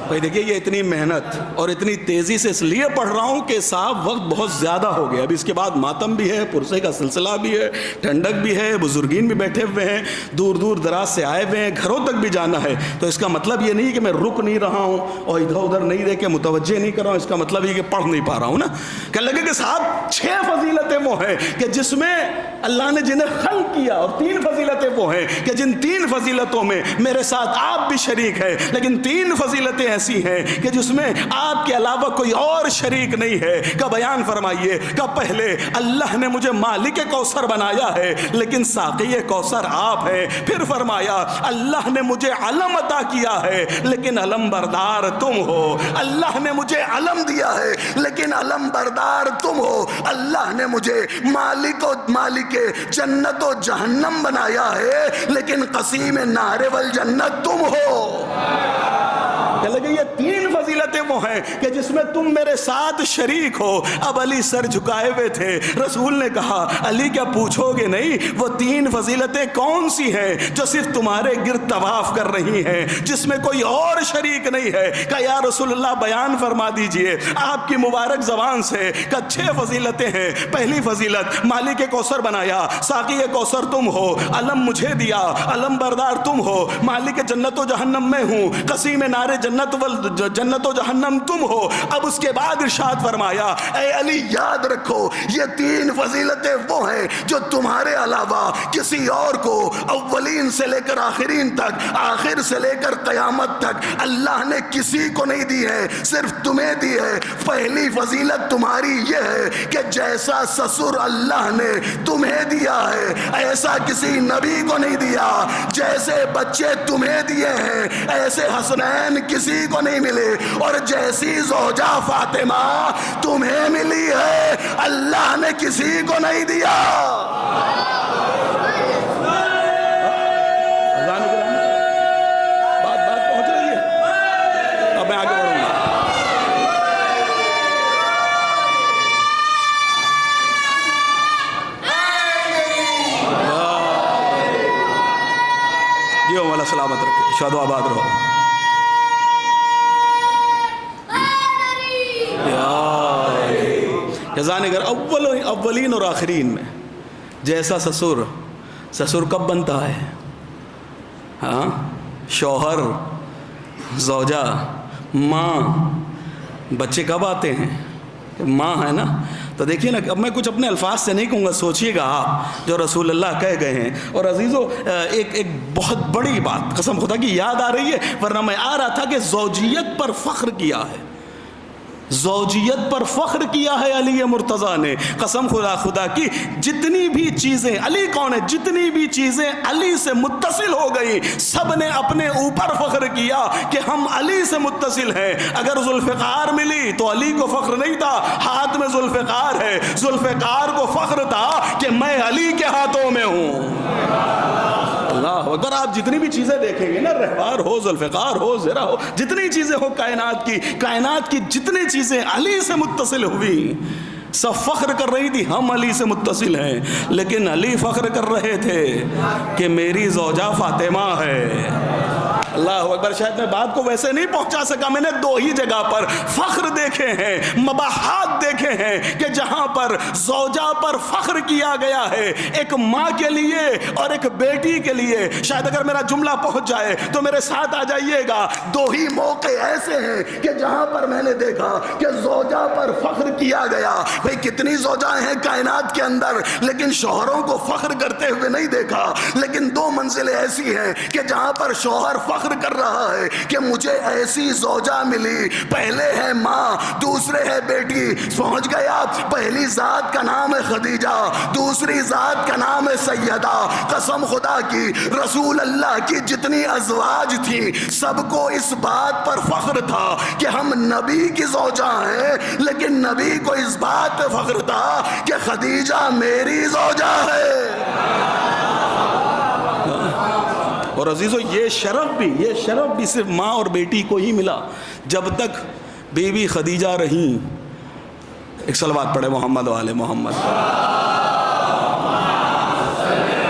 بھائی دیکھیے, یہ اتنی محنت اور اتنی تیزی سے اس لیے پڑھ رہا ہوں کہ صاحب وقت بہت زیادہ ہو گیا. اب اس کے بعد ماتم بھی ہے, پرسے کا سلسلہ بھی ہے, ٹھنڈک بھی ہے, بزرگین بھی بیٹھے ہوئے ہیں, دور دور دراز سے آئے ہوئے ہیں, گھروں تک بھی جانا ہے. تو اس کا مطلب یہ نہیں کہ میں رک نہیں رہا ہوں اور ادھر ادھر نہیں دیکھ کے متوجہ نہیں کر رہا ہوں. اس کا مطلب یہ کہ پڑھ نہیں پا رہا ہوں نا. کہ لگے کہ صاحب 6 فضیلتیں وہ ہیں کہ جس میں اللہ نے جنہیں خلق کیا, اور 3 فضیلتیں وہ ہیں کہ جن 3 فضیلتوں میں میرے ساتھ آپ بھی شریک ہیں. لیکن 3 فضیلتیں ایسی ہیں کہ جس میں آپ کے علاوہ کوئی اور شریک نہیں ہے. کا بیان فرمائیے. کا پہلے اللہ نے مجھے مالک کوثر بنایا ہے, لیکن ساقی کوثر آپ ہیں. پھر فرمایا اللہ نے مجھے علم عطا کیا ہے, لیکن علم بردار تم ہو. اللہ نے مجھے علم دیا ہے, لیکن علم بردار تم ہو. اللہ نے مجھے مالک جنت و جہنم بنایا ہے, لیکن قسیم نار والجنت تم ہو. کہ لگے یہ 3 فضیلتیں وہ ہیں کہ جس میں تم میرے ساتھ شریک ہو. اب علی سر جھکائے ہوئے تھے. رسول نے کہا علی کیا پوچھو گے نہیں, وہ 3 فضیلتیں کون سی ہیں جو صرف تمہارے گرد طواف کر رہی ہیں, جس میں کوئی اور شریک نہیں ہے. کہ یا رسول اللہ بیان فرما دیجئے آپ کی مبارک زبان سے. کہ 6 فضیلتیں ہیں. پہلی فضیلت مالک کوثر بنایا, ساقی کوثر تم ہو, علم مجھے دیا, علم بردار تم ہو, مالک جنت و جہنم میں ہوں, قسیم نار جنت و جہنم تم ہو. اب اس کے بعد ارشاد فرمایا اے علی یاد رکھو یہ 3 فضیلتیں وہ ہیں جو تمہارے علاوہ کسی اور کو اولین سے لے کر آخرین تک, آخر سے لے کر قیامت تک اللہ نے کسی کو نہیں دی ہے, صرف تمہیں دی ہے. پہلی فضیلت تمہاری یہ ہے کہ جیسا سسر اللہ نے تمہیں دیا ہے ایسا کسی نبی کو نہیں دیا. جیسے بچے تمہیں دیے ہیں ایسے حسنین کسی کو نہیں ملے, اور جیسی زوجہ فاطمہ تمہیں ملی ہے اللہ نے کسی کو نہیں دیا. بات پہنچ رہی ہے. تعالیٰ سلامت رکھے، شاد و آباد رہو. یزان گر اولین اور آخرین میں جیسا سسر کب بنتا ہے؟ ہاں، شوہر، زوجہ، ماں، بچے کب آتے ہیں؟ ماں ہے نا. تو دیکھیے نا، اب میں کچھ اپنے الفاظ سے نہیں کہوں گا، سوچئے گا آپ جو رسول اللہ کہہ گئے ہیں. اور عزیزو، ایک بہت بڑی بات قسم خدا کی یاد آ رہی ہے، ورنہ میں آ رہا تھا کہ زوجیت پر فخر کیا ہے، زوجیت پر فخر کیا ہے علی مرتضیٰ نے. قسم خدا کی جتنی بھی چیزیں، علی کون ہے، جتنی بھی چیزیں علی سے متصل ہو گئی، سب نے اپنے اوپر فخر کیا کہ ہم علی سے متصل ہیں. اگر ذوالفقار ملی تو علی کو فخر نہیں تھا، ہاتھ میں ذوالفقار ہے. ذوالفقار کو فخر تھا کہ میں علی کے ہاتھوں میں ہوں. اللہ اگر آپ جتنی بھی چیزیں دیکھیں گے نا، رہوار ہو، ذوالفقار ہو، زرہ ہو، جتنی چیزیں ہو کائنات کی جتنی چیزیں علی سے متصل ہوئی، سب فخر کر رہی تھی ہم علی سے متصل ہیں. لیکن علی فخر کر رہے تھے کہ میری زوجہ فاطمہ ہے. اللہ اکبر. شاید میں بات کو ویسے نہیں پہنچا سکا، میں نے دو ہی جگہ پر فخر دیکھے ہیں، مباحات دیکھے ہیں کہ جہاں پر زوجہ پر فخر کیا گیا ہے، ایک ماں کے لیے اور ایک بیٹی کے لیے. شاید اگر میرا جملہ پہنچ جائے تو میرے ساتھ آ جائیے گا. دو ہی موقع ایسے ہیں کہ جہاں پر میں نے دیکھا کہ زوجہ پر فخر کیا گیا. بھئی کتنی زوجہ ہیں کائنات کے اندر، لیکن شوہروں کو فخر کرتے ہوئے نہیں دیکھا. لیکن دو منزلیں ایسی ہیں کہ جہاں پر شوہر فخر کر رہا ہے کہ مجھے ایسی زوجہ ملی. پہلے ہے ماں، دوسرے ہے بیٹی. پہنچ گئے آپ. پہلی ذات کا نام ہے خدیجہ، دوسری ذات کا نام ہے سیدہ. قسم خدا کی رسول اللہ کی جتنی ازواج تھیں سب کو اس بات پر فخر تھا کہ ہم نبی کی زوجہ ہیں، لیکن نبی کو اس بات پہ فخر تھا کہ خدیجہ میری زوجہ ہے. اور عزیزو، یہ شرف بھی صرف ماں اور بیٹی کو ہی ملا. جب تک بی بی خدیجہ رہیں، ایک صلوات پڑھے محمد و آل محمد.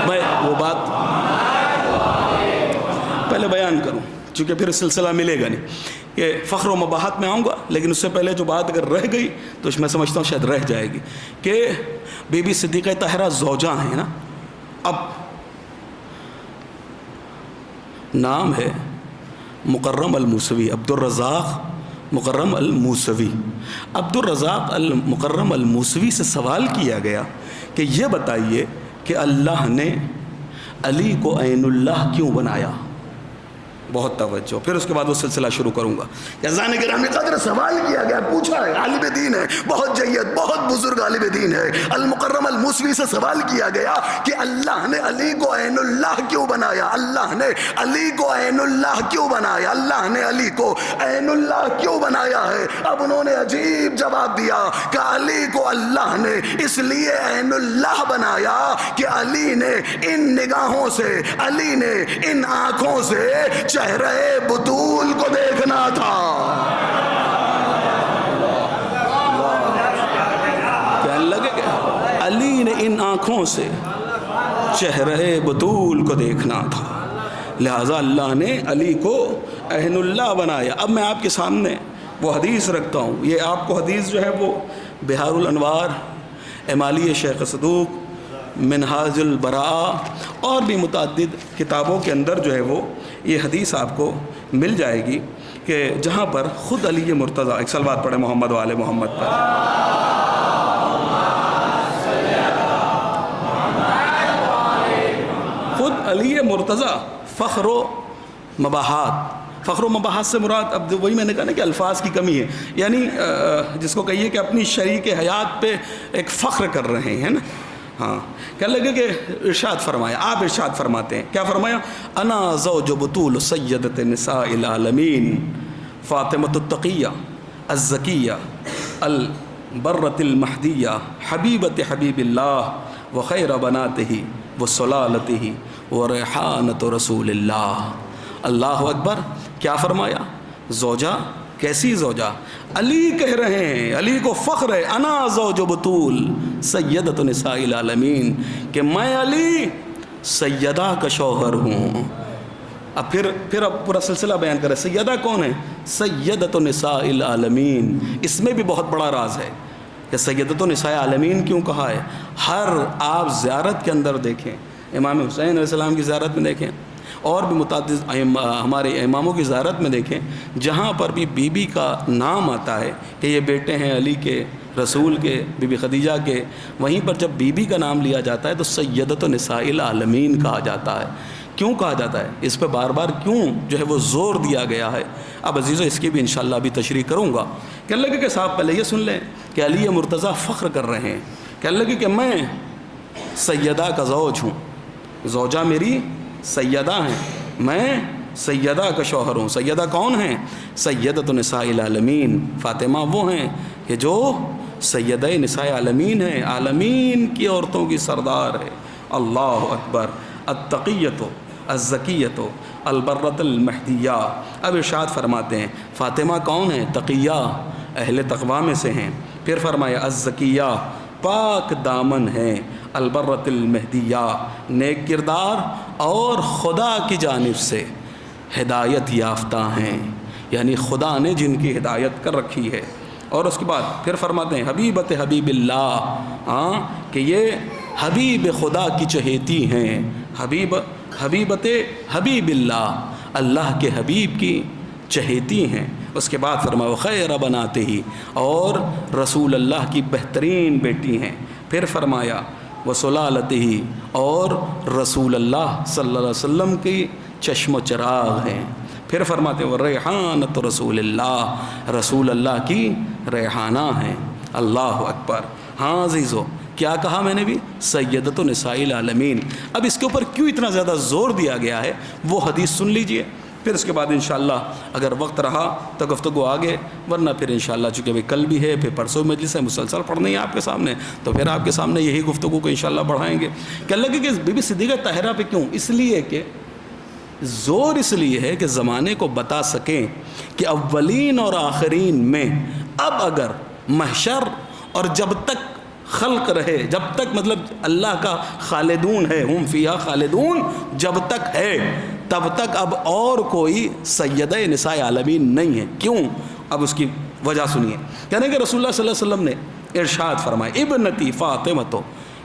میں وہ بات پہلے بیان کروں چونکہ پھر سلسلہ ملے گا نہیں، کہ فخر و مباحت میں آؤں گا، لیکن اس سے پہلے جو بات اگر رہ گئی تو میں سمجھتا ہوں شاید رہ جائے گی، کہ بی بی صدیقہ طاہرہ زوجہ ہیں نا. اب نام ہے مکرم الموسوی، عبد الرزاق مکرم الموسوی. عبد الرزاق المکرم الموسوی سے سوال کیا گیا کہ یہ بتائیے کہ اللہ نے علی کو عین اللہ کیوں بنایا؟ بہت توجہ، پھر اس کے بعد وہ سلسلہ شروع کروں گا. یزان گرامی قدر سوال کیا گیا، پوچھا ہے، عالم دین ہے، بہت جید، بہت بزرگ عالم دین ہے. المکرم الموسوی سے سوال کیا گیا کہ اللہ نے علی کو عین اللہ کیوں بنایا؟ اللہ نے علی کو عین اللہ کیوں بنایا؟ اللہ نے علی کو عین اللہ کیوں بنایا ہے؟ اب انہوں نے عجیب جواب دیا کہ علی کو اللہ نے اس لیے عین اللہ بنایا کہ علی نے ان نگاہوں سے، علی نے ان آنکھوں سے چہرے بطول کو دیکھنا تھا. کہنے لگے کہ علی نے ان آنکھوں سے چہرے بطول کو دیکھنا تھا، لہذا اللہ نے علی کو عین اللہ بنایا. اب میں آپ کے سامنے وہ حدیث رکھتا ہوں. یہ آپ کو حدیث جو ہے وہ بہار الانوار، امالی شیخ صدوق، منہاج البراء اور بھی متعدد کتابوں کے اندر جو ہے وہ یہ حدیث آپ کو مل جائے گی، کہ جہاں پر خود علی مرتضیٰ، ایک صلوات پڑھے محمد و آل محمد پر. خود علی مرتضیٰ فخر و مباحات سے مراد، اب وہی میں نے کہا نا کہ الفاظ کی کمی ہے، یعنی جس کو کہیے کہ اپنی شریک حیات پہ ایک فخر کر رہے ہیں نا. ہاں، کہنے لگے کہ ارشاد فرمایا، آپ ارشاد فرماتے ہیں، کیا فرمایا؟ انا زوج بطول سیدت نساء العالمین فاطمۃ التقیہ الزکیہ البرۃ المہدیہ حبیبۃ حبیب اللہ وخیر بناتہ وسلالتہ وریحانۃ رسول اللہ. اللہ اکبر. کیا فرمایا؟ زوجہ. کیسی زوجہ؟ علی کہہ رہے ہیں، علی کو فخر ہے، انا زوج بطول سیدۃ نساء العالمین، کہ میں علی سیدہ کا شوہر ہوں. اب پھر اب پورا سلسلہ بیان کرے. سیدہ کون ہے؟ سیدۃ نساء العالمین. اس میں بھی بہت بڑا راز ہے کہ سیدۃ نساء العالمین کیوں کہا ہے. ہر آپ زیارت کے اندر دیکھیں، امام حسین علیہ السلام کی زیارت میں دیکھیں، اور بھی متعدد ہمارے اماموں کی زیارت میں دیکھیں، جہاں پر بھی بی بی کا نام آتا ہے کہ یہ بیٹے ہیں علی کے، رسول کے، بی بی خدیجہ کے، وہیں پر جب بی بی کا نام لیا جاتا ہے تو سیدۃ نساء العالمین کہا جاتا ہے. کیوں کہا جاتا ہے؟ اس پہ بار بار کیوں جو ہے وہ زور دیا گیا ہے؟ اب عزیزو اس کی بھی انشاءاللہ ابھی تشریح کروں گا. کہنے لگے کہ صاحب پہلے یہ سن لیں کہ علی مرتضیٰ فخر کر رہے ہیں. کہنے لگے کہ میں سیدہ کا زوج ہوں، زوجہ میری سیدہ ہیں، میں سیدہ کا شوہر ہوں. سیدہ کون ہیں؟ سیدۃ نساء العالمین. فاطمہ وہ ہیں کہ جو سیدہ نساء عالمین ہیں، عالمین کی عورتوں کی سردار ہے. اللہ اکبر. التقیۃ الزکیۃ البرۃ المہدیہ. اب ارشاد فرماتے ہیں فاطمہ کون ہیں؟ تقیہ، اہل تقوی میں سے ہیں. پھر فرمایا الزکیہ، پاک دامن ہیں. البرۃ المہدیہ، نیک کردار اور خدا کی جانب سے ہدایت یافتہ ہیں، یعنی خدا نے جن کی ہدایت کر رکھی ہے. اور اس کے بعد پھر فرماتے ہیں حبیبت حبیب اللہ، کہ یہ حبیب خدا کی چہیتی ہیں. حبیبت حبیب اللہ، اللہ کے حبیب کی چہیتی ہیں. اس کے بعد فرمایا خیر بناتے ہی، اور رسول اللہ کی بہترین بیٹی ہیں. پھر فرمایا وسلالت ہی، اور رسول اللہ صلی اللہ علیہ وسلم کی چشم و چراغ ہیں. پھر فرماتے وہ ریحانت رسول اللہ، رسول اللہ کی ریحانہ ہیں. اللہ اکبر. ہاں عزیزو، کیا کہا میں نے بھی؟ سیدۃ نساء العالمین. اب اس کے اوپر کیوں اتنا زیادہ زور دیا گیا ہے وہ حدیث سن لیجئے. پھر اس کے بعد انشاءاللہ اگر وقت رہا تو گفتگو آگے، ورنہ پھر انشاءاللہ چونکہ بھی کل بھی ہے، پھر پرسوں مجلس ہے، مسلسل پڑھنی ہے آپ کے سامنے، تو پھر آپ کے سامنے یہی گفتگو کو انشاءاللہ بڑھائیں گے. کہ لگے کہ بی بی صدیقہ طاہرہ پہ کیوں؟ اس لیے کہ زور اس لیے ہے کہ زمانے کو بتا سکیں کہ اولین اور آخرین میں اب اگر محشر اور جب تک خلق رہے، جب تک مطلب اللہ کا خالدون ہے، ہم فیہا خالدون، جب تک ہے تب تک اب اور کوئی سیدہ نساء عالمین نہیں ہے. کیوں؟ اب اس کی وجہ سنیے. کہنے کہ رسول اللہ صلی اللہ علیہ وسلم نے ارشاد فرمایا ابنتی فاطمہ، تو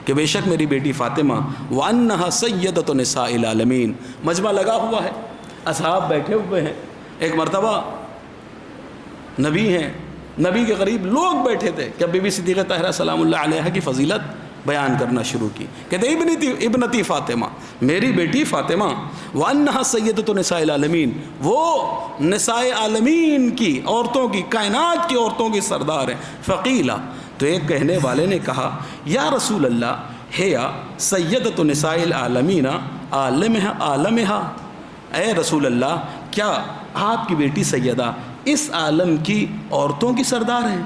کہ بے شک میری بیٹی فاطمہ، وانہا سیدۃ نساء العالمین. مجمع لگا ہوا ہے، اصحاب بیٹھے ہوئے ہیں. ایک مرتبہ نبی ہیں، نبی کے قریب لوگ بیٹھے تھے کہ بی بی صدیقہ طاہرہ سلام اللہ علیہا کی فضیلت بیان کرنا شروع کی. کہتے ابنتی فاطمہ، میری بیٹی فاطمہ، وانہا سیدۃ نساء العالمین، وہ نساء عالمین کی، عورتوں کی، کائنات کی عورتوں کی سردار ہیں. فقیلہ، تو ایک کہنے والے نے کہا یا رسول اللہ ہے یا سیدۃ نساء العالمین عالمہا، اے رسول اللہ کیا آپ کی بیٹی سیدہ اس عالم کی عورتوں کی سردار ہیں؟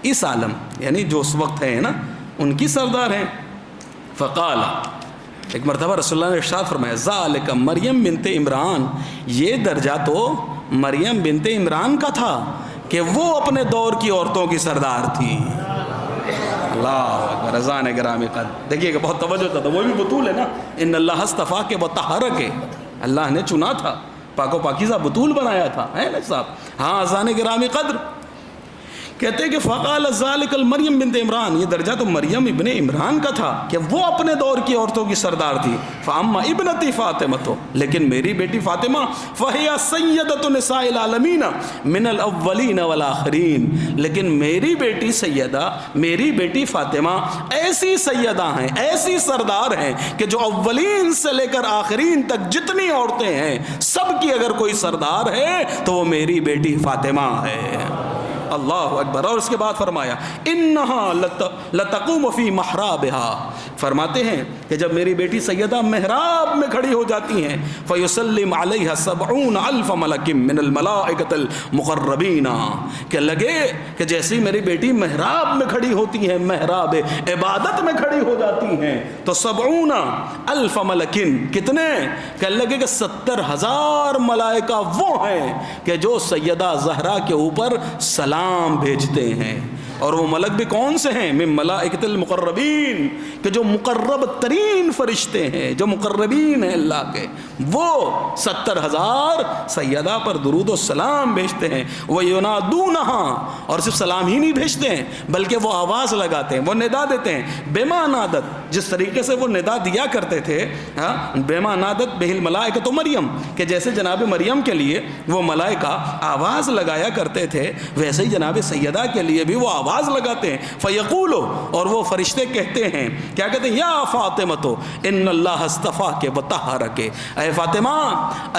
اس عالم یعنی جو اس وقت ہے نا، ان کی سردار ہیں. فقال، ایک مرتبہ رسول اللہ نے ارشاد فرمایا ذالک مریم بنت عمران، یہ درجہ تو مریم بنت عمران کا تھا کہ وہ اپنے دور کی عورتوں کی سردار تھی. اللہ اکبر. رضان گرامی قدر، دیکھیے کہ بہت توجہ تھا. وہ بھی بطول ہے نا، ان اللہ اصطفیٰ کے وطہرک، اللہ نے چنا تھا، پاک و پاکیزہ بطول بنایا تھا، ہے نا صاحب. ہاں رضان گرامی قدر کہتے ہیں کہ فقال ذالک المریم بنت عمران، یہ درجہ تو مریم ابن عمران کا تھا کہ وہ اپنے دور کی عورتوں کی سردار تھی. فاما ابنتی فاطمہ، تو لیکن میری بیٹی فاطمہ، فہی سیدۃ نساء العالمین من الاولین والآخرین، لیکن میری بیٹی سیدہ، میری بیٹی فاطمہ ایسی سیدہ ہیں، ایسی سردار ہیں کہ جو اولین سے لے کر آخرین تک جتنی عورتیں ہیں سب کی اگر کوئی سردار ہے تو وہ میری بیٹی فاطمہ ہے. اللہ اکبر. اور اس کے بعد فرمایا انہا لتقوم فی محرابہا، فرماتے ہیں کہ جب میری بیٹی سیدہ محراب میں کھڑی ہو جاتی ہیں فیسلم علیہا 70,000 ملک من الملائکۃ المقربین، کہ لگے کہ جیسی میری بیٹی محراب میں کھڑی ہوتی ہیں، محراب عبادت میں کھڑی ہو جاتی ہیں تو 70,000 ملک، کتنے؟ کہ لگے کہ 70,000 ملائکہ وہ ہیں کہ جو سیدہ زہرا کے اوپر سلام بھیجتے ہیں. اور وہ ملک بھی کون سے ہیں؟ من ملائکۃ المقربین، کہ جو مقرب ترین فرشتے ہیں، جو مقربین ہیں اللہ کے، وہ 70,000 سیدہ پر درود و سلام بھیجتے ہیں. وَيُنَادُونَهَا، اور صرف سلام ہی نہیں بھیجتے ہیں بلکہ وہ آواز لگاتے ہیں، وہ ندا دیتے ہیں. بِمَا نَادَتْ، جس طریقے سے وہ ندا دیا کرتے تھے، بِمَا نَادَتْ بِهِ الْمَلَائِكَةُ مریم، کہ جیسے جناب مریم کے لیے وہ ملائکہ آواز لگایا کرتے تھے، ویسے ہی جناب سیدہ کے لیے بھی وہ آواز لگاتے ہیں. فَيَقُولُ، اور وہ فرشتے کہتے ہیں، کیا کہتے ہیں؟ یا فاطمہ ان اللہ اصطفاک وطہرک، اے فاطمہ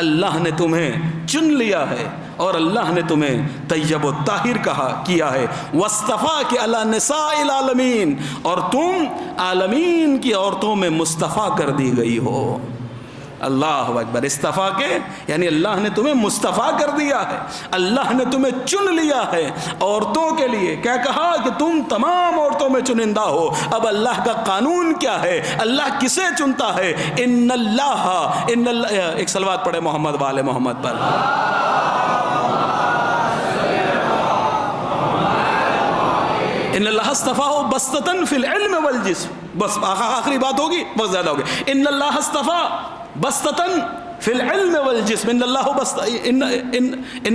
اللہ نے تمہیں چن لیا ہے اور اللہ نے تمہیں طیب و طاہر کیا ہے. واصطفاک علی نساء العالمین، اور تم عالمین کی عورتوں میں مصطفیٰ کر دی گئی ہو. اللہ اکبر. استفا کے یعنی اللہ نے تمہیں مصطفیٰ کر دیا ہے، اللہ نے تمہیں چن لیا ہے عورتوں کے لیے. کیا کہا؟ کہ تم تمام عورتوں میں چنندہ ہو. اب اللہ کا قانون کیا ہے؟ اللہ کسے چنتا ہے؟ ان اللہ ایک صلوات پڑھے محمد والے محمد پر. ان اللہ اصطفاہ بسطۃ فی العلم والجسم. بس آخری بات ہوگی، بہت زیادہ ہوگی. ان اللہ اصطفاہ بسطۃ فی العلم والجسم. ان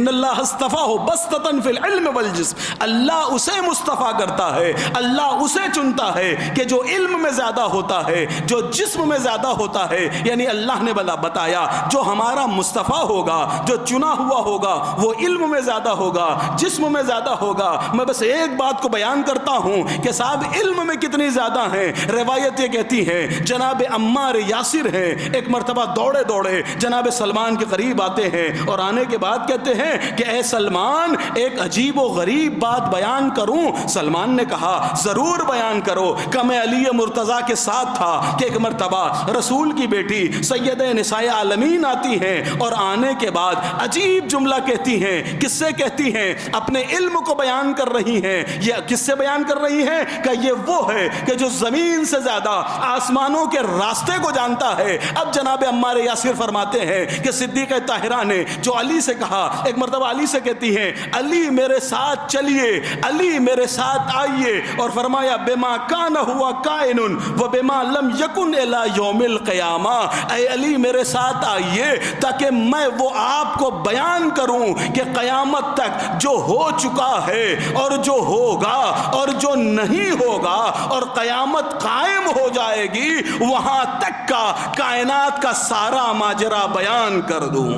اللہ اصطفاہ بسطۃ فی العلم والجسم. اللہ اسے مصطفیٰ کرتا ہے، اللہ اسے چنتا ہے کہ جو علم میں زیادہ ہوتا ہے، جو جسم میں زیادہ ہوتا ہے. یعنی اللہ نے بتایا جو ہمارا مصطفیٰ ہوگا، جو چنا ہوا ہوگا، وہ علم میں زیادہ ہوگا، جسم میں زیادہ ہوگا. میں بس ایک بات کو بیان کرتا ہوں کہ صاحب علم میں کتنی زیادہ ہیں. روایت یہ کہتی ہے جناب عمار یاسر ہیں، ایک مرتبہ دوڑے دوڑے جناب سلمان کے قریب آتے ہیں اور آنے کے بعد کہتے ہیں کہ اے سلمان ایک عجیب و غریب بات بیان کروں؟ سلمان نے کہا ضرور بیان کرو. کہ میں علی مرتضیٰ کے ساتھ تھا کہ ایک مرتبہ رسول کی بیٹی سید نساء عالمین آتی ہیں اور آنے کے بعد عجیب جملہ کہتی ہیں. کس سے کہتی ہیں؟ اپنے علم کو بیان کر رہی ہیں. یہ کس سے بیان کر رہی ہیں؟ کہ یہ وہ ہے کہ جو زمین سے زیادہ آسمانوں کے راستے کو جانتا ہے. اب جناب عمار یاسر فرماتے ہیں کہ صدیقہ طاہرہ نے جو علی سے کہا، ایک مرتبہ علی سے کہتی ہیں علی میرے ساتھ چلیے، علی میرے ساتھ آئیے، اور فرمایا بما کان ہوا کائن و بما لم یکن الی یوم القیامہ. اے علی میرے ساتھ آئیے تاکہ میں وہ آپ کو بیان کروں کہ قیامت تک جو ہو چکا ہے اور جو ہوگا اور جو نہیں ہوگا اور قیامت قائم ہو جائے گی وہاں تک کا کائنات کا سارا ماجرا بیان کر دوں.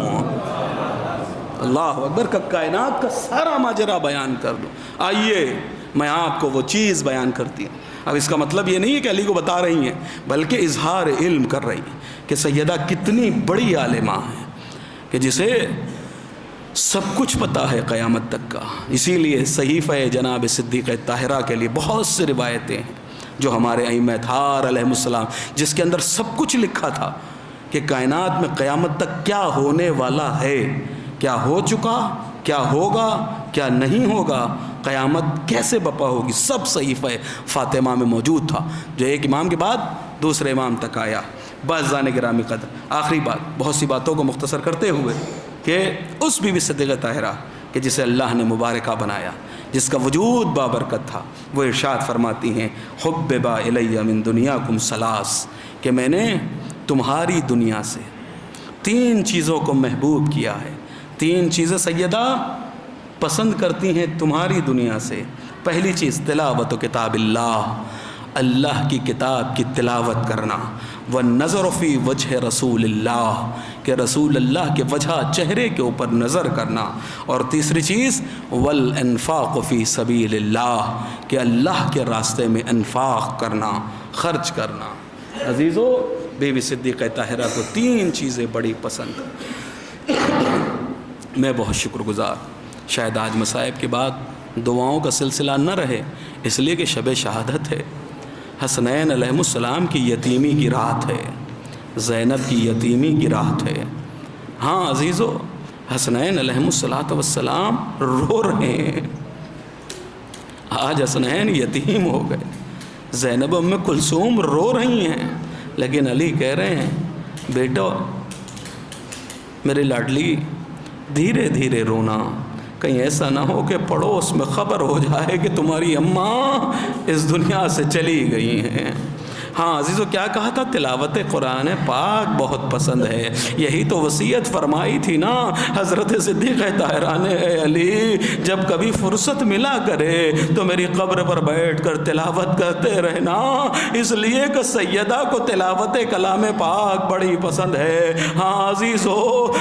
اللہ اکبر. کا کائنات کا سارا ماجرا بیان کر دوں. آئیے میں آپ کو وہ چیز بیان کرتی ہوں. اب اس کا مطلب یہ نہیں ہے کہ علی کو بتا رہی ہیں، بلکہ اظہار علم کر رہی ہیں کہ سیدہ کتنی بڑی عالمہ ہے کہ جسے سب کچھ پتہ ہے قیامت تک کا. اسی لیے صحیفہ جناب صدیقہ طاہرہ کے لیے بہت سی روایتیں ہیں جو ہمارے ائمہ اطہار علیہ السلام، جس کے اندر سب کچھ لکھا تھا کہ کائنات میں قیامت تک کیا ہونے والا ہے، کیا ہو چکا، کیا ہوگا، کیا نہیں ہوگا، قیامت کیسے بپا ہوگی، سب صحیفہ فاطمہ میں موجود تھا، جو ایک امام کے بعد دوسرے امام تک آیا. باعزان گرامی قدر، آخری بات بہت سی باتوں کو مختصر کرتے ہوئے کہ اس بی بی صدیقہ طاہرہ کہ جسے اللہ نے مبارکہ بنایا، جس کا وجود بابرکت تھا، وہ ارشاد فرماتی ہیں حببا الی من دنیاکم ثلاث، کہ میں نے تمہاری دنیا سے 3 چیزوں کو محبوب کیا ہے. 3 چیزیں سیدہ پسند کرتی ہیں تمہاری دنیا سے. پہلی چیز تلاوت و کتاب اللہ، اللہ کی کتاب کی تلاوت کرنا. والنظر فی وجہ رسول اللہ، کہ رسول اللہ کے وجہ چہرے کے اوپر نظر کرنا. اور تیسری چیز والانفاق فی سبیل اللہ، کہ اللہ کے راستے میں انفاق کرنا، خرچ کرنا. عزیزو بی بی صدیقہ طاہرہ کو 3 چیزیں بڑی پسند ہیں. میں بہت شکر گزار، شاید آج مصائب کے بعد دعاؤں کا سلسلہ نہ رہے، اس لیے کہ شب شہادت ہے، حسنین علیہ السلام کی یتیمی کی رات ہے، زینب کی یتیمی کی رات ہے. ہاں عزیزو، حسنین علیہ السلام رو رہے ہیں. آج حسنین یتیم ہو گئے، زینب ام کلثوم رو رہی ہیں، لیکن علی کہہ رہے ہیں بیٹو میری لاڈلی دھیرے دھیرے رونا، کہیں ایسا نہ ہو کہ پڑوس میں خبر ہو جائے کہ تمہاری اماں اس دنیا سے چلی گئی ہیں۔ ہاں عزیزو، کیا کہا تھا؟ تلاوت قرآن پاک بہت پسند ہے، یہی تو وصیت فرمائی تھی نا حضرت صدیق طاہرہ نے، اے علی جب کبھی فرصت ملا کرے تو میری قبر پر بیٹھ کر تلاوت کرتے رہنا، اس لیے کہ سیدہ کو تلاوت کلام پاک بڑی پسند ہے۔ ہاں عزیزو،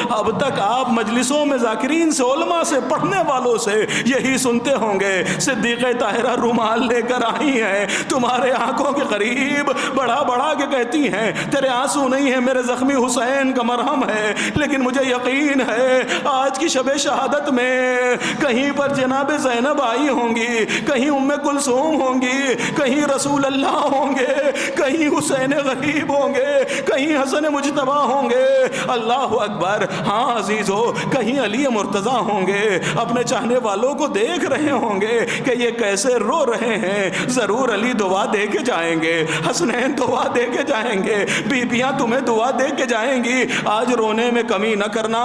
اب تک آپ مجلسوں میں ذاکرین سے، علماء سے، پڑھنے والوں سے یہی سنتے ہوں گے، صدیق طاہرہ رومال لے کر آئی ہیں تمہارے آنکھوں کے قریب، بڑھا بڑھا کے کہتی ہیں تیرے آنسو نہیں ہیں، میرے زخمی حسین کا مرہم ہے، لیکن مجھے یقین ہے آج کی شب شہادت میں کہیں پر جناب زینب آئی ہوں گی، کہیں ام کلثوم ہوں گی، کہیں رسول اللہ ہوں گے، کہیں حسین غریب ہوں گے، کہیں حسن مجتبیٰ ہوں گے، اللہ اکبر۔ ہاں عزیزو، کہیں علی مرتضیٰ ہوں گے، اپنے چاہنے والوں کو دیکھ رہے ہوں گے کہ یہ کیسے رو رہے ہیں، ضرور علی دعا دے کے جائیں گے، حسنین دعا دے کے جائیں گے، بیبیاں تمہیں دعا دے کے جائیں گی۔ آج رونے میں کمی نہ کرنا،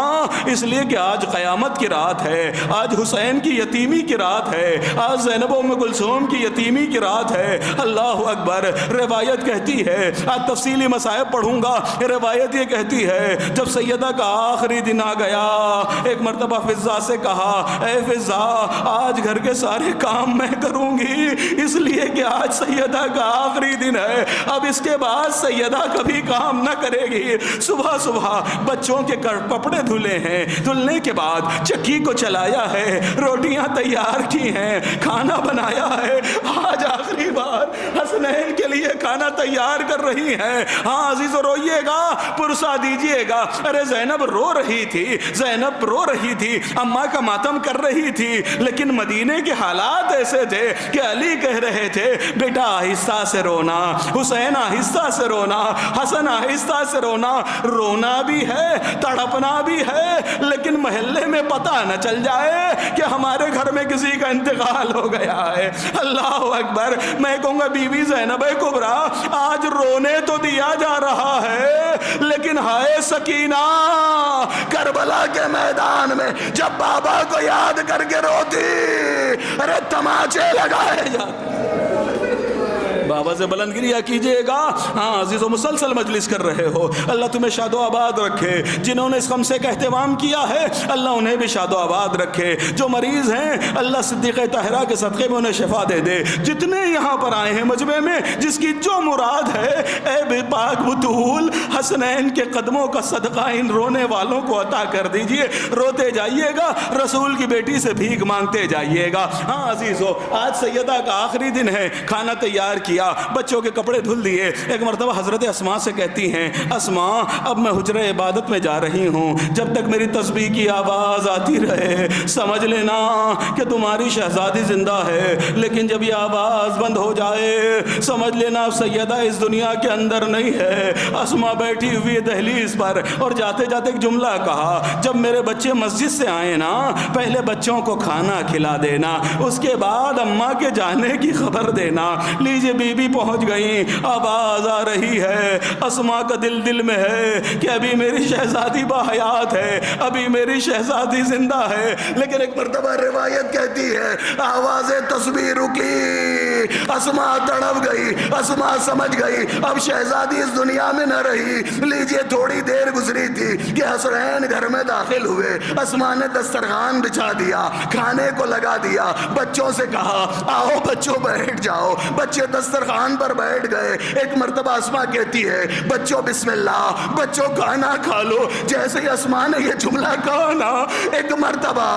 اس لیے کہ آج قیامت کی رات ہے، آج حسین کی یتیمی کی رات ہے، آج زینب ام کلثوم کی یتیمی کی رات ہے۔ اللہ اکبر۔ روایت کہتی ہے، آج تفصیلی مصائب پڑھوں گا، روایت یہ کہتی ہے جب سیدہ کا آخری دن آ گیا، ایک مرتبہ فضہ سے کہا، اے فضہ آج گھر کے سارے کام میں کروں گی، اس لیے کہ آج سیدہ کا آخری دن ہے، اب اس کے بعد سیدہ کبھی کام نہ کرے گی۔ صبح صبح بچوں کے کپڑے دھلے ہیں، دھلنے کے بعد چکی کو چلایا ہے، روٹیاں تیار کی ہیں، کھانا بنایا ہے، آج آخری بار حسنین کے لیے کھانا تیار کر رہی ہیں۔ ہاں عزیزو، روئیے گا، پرسا دیجئے گا۔ ارے زینب رو رہی تھی، زینب رو رہی تھی، اماں کا ماتم کر رہی تھی، لیکن مدینے کے حالات ایسے تھے کہ علی کہہ رہے تھے بیٹا آہستہ سے رونا، حسین آہستہ سے رونا، حسن آہستہ سے رونا، رونا بھی ہے، تڑپنا بھی ہے، لیکن محلے میں پتہ نہ چل جائے کہ ہمارے گھر میں کسی کا انتقال ہو گیا ہے۔ اللہ اکبر۔ میں کہوں گا بی بی زینب کبریٰ، آج رونے تو دیا جا رہا ہے، لیکن ہائے سکینہ، کربلا کے میدان میں جب بابا کو یاد کر کے روتی، ارے تماچے لگائے جاتے۔ بابا سے بلند گریہ کیجئے گا۔ ہاں عزیزو، مسلسل مجلس کر رہے ہو، اللہ تمہیں شاد و آباد رکھے۔ جنہوں نے اس خمسے کا اہتمام کیا ہے، اللہ انہیں بھی شاد و آباد رکھے۔ جو مریض ہیں، اللہ صدیقہ طاہرہ کے صدقے میں انہیں شفا دے دے۔ جتنے یہاں پر آئے ہیں مجمع میں، جس کی جو مراد ہے، اے پاک بطول حسنین کے قدموں کا صدقہ ان رونے والوں کو عطا کر دیجئے۔ روتے جائیے گا، رسول کی بیٹی سے بھیک مانگتے جائیے گا۔ ہاں عزیزو، آج سیدہ کا آخری دن ہے، کھانا تیار کیا، بچوں کے کپڑے دھل دیے۔ ایک مرتبہ حضرت اسماء سے کہتی ہیں، اسماء اب میں حجرہ عبادت میں جا رہی ہوں، جب تک میری تسبیح کی آواز آتی رہے سمجھ لینا کہ تمہاری شہزادی زندہ ہے، لیکن جب یہ آواز بند ہو جائے سمجھ لینا سیدہ اس دنیا کے اندر نہیں ہے۔ اسماء بیٹھی ہوئی ہے دہلیز پر، اور جاتے جاتے ایک جملہ کہا، جب میرے بچے مسجد سے آئے نا، پہلے بچوں کو کھانا کھلا دینا، اس کے بعد اماں کے جانے کی خبر دینا۔ لیجئے بی بی پہنچ گئی، آواز آ رہی ہے، اسماء کا دل میں ہے کہ ابھی میری شہزادی باحیات ہے، ابھی میری شہزادی زندہ ہے، لیکن ایک مرتبہ روایت کہتی ہے آواز تسبیح رکی، اسماء تڑپ گئی، اسماء سمجھ گئی اب شہزادی اس دنیا میں نہ رہی۔ لیجئے تھوڑی دیر گزری تھی کہ حسنین گھر میں داخل ہوئے، اسماء نے دسترخوان بچھا دیا، کھانے کو لگا دیا، بچوں سے کہا آؤ بچوں بیٹھ جاؤ۔ بچے دسترخوان پر بیٹھ گئے۔ ایک مرتبہ اسماء کہتی ہے بچوں بسم اللہ، بچوں کھانا کھا لو۔ جیسے ہی اسماء نے یہ جملہ کہا نا، ایک مرتبہ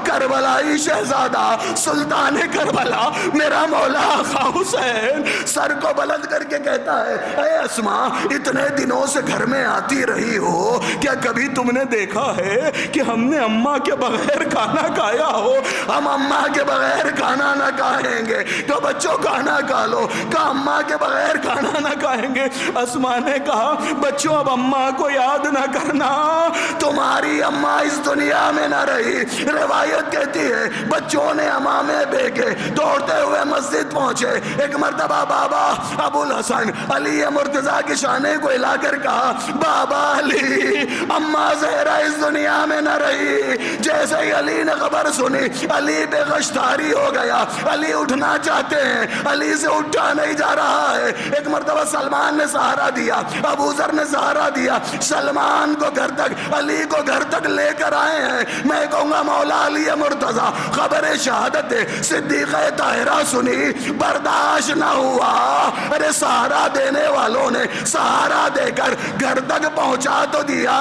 کربلائی شہزادہ سلطان کربلا میرا مولا آقا حسین سر کو بلند کر کے کہتا ہے، اے اسماء اتنے دنوں سے گھر میں آتی رہی ہو، کیا کبھی تم نے دیکھا ہے کہ ہم نے اماں کے بغیر کھانا کھایا ہو؟ ہم اماں کے بغیر کھانا نہ کھائیں گے، تو بچوں کھانا کھا لو۔ کہ اماں کے بغیر کھانا نہ کھائیں گے۔ اسماء نے کہا بچوں اب اماں کو یاد نہ کرنا، تمہاری اماں اس دنیا میں نہ رہی۔ روایت کہتی ہے بچوں نے امامے بے کے دوڑتے ہوئے مسجد پہنچے۔ ایک مرتبہ بابا ابو الحسن علی مرتضیٰ کی شانے کو ہلا کر کہا بابا علی اماں زہرا اس دنیا میں نہ رہی۔ جیسے ہی علی نے خبر سنی علی بے غشتاری ہو گیا، علی اٹھنا چاہتے ہیں، علی سے اٹھا نہیں جا رہا ہے۔ ایک مرتبہ سلمان نے سہارا دیا، ابو ذر نے سہارا دیا، سلمان کو گھر تک، علی کو گھر تک لے کر آئے ہیں۔ میں کہوں گا مولا علی مرتضیٰ خبر شہادت صدیقہ طاہرہ سنی، برداشت نہ ہوا۔ ارے سہارا دینے والوں نے سہارا دے کر گھر تک پہنچا تو دیا،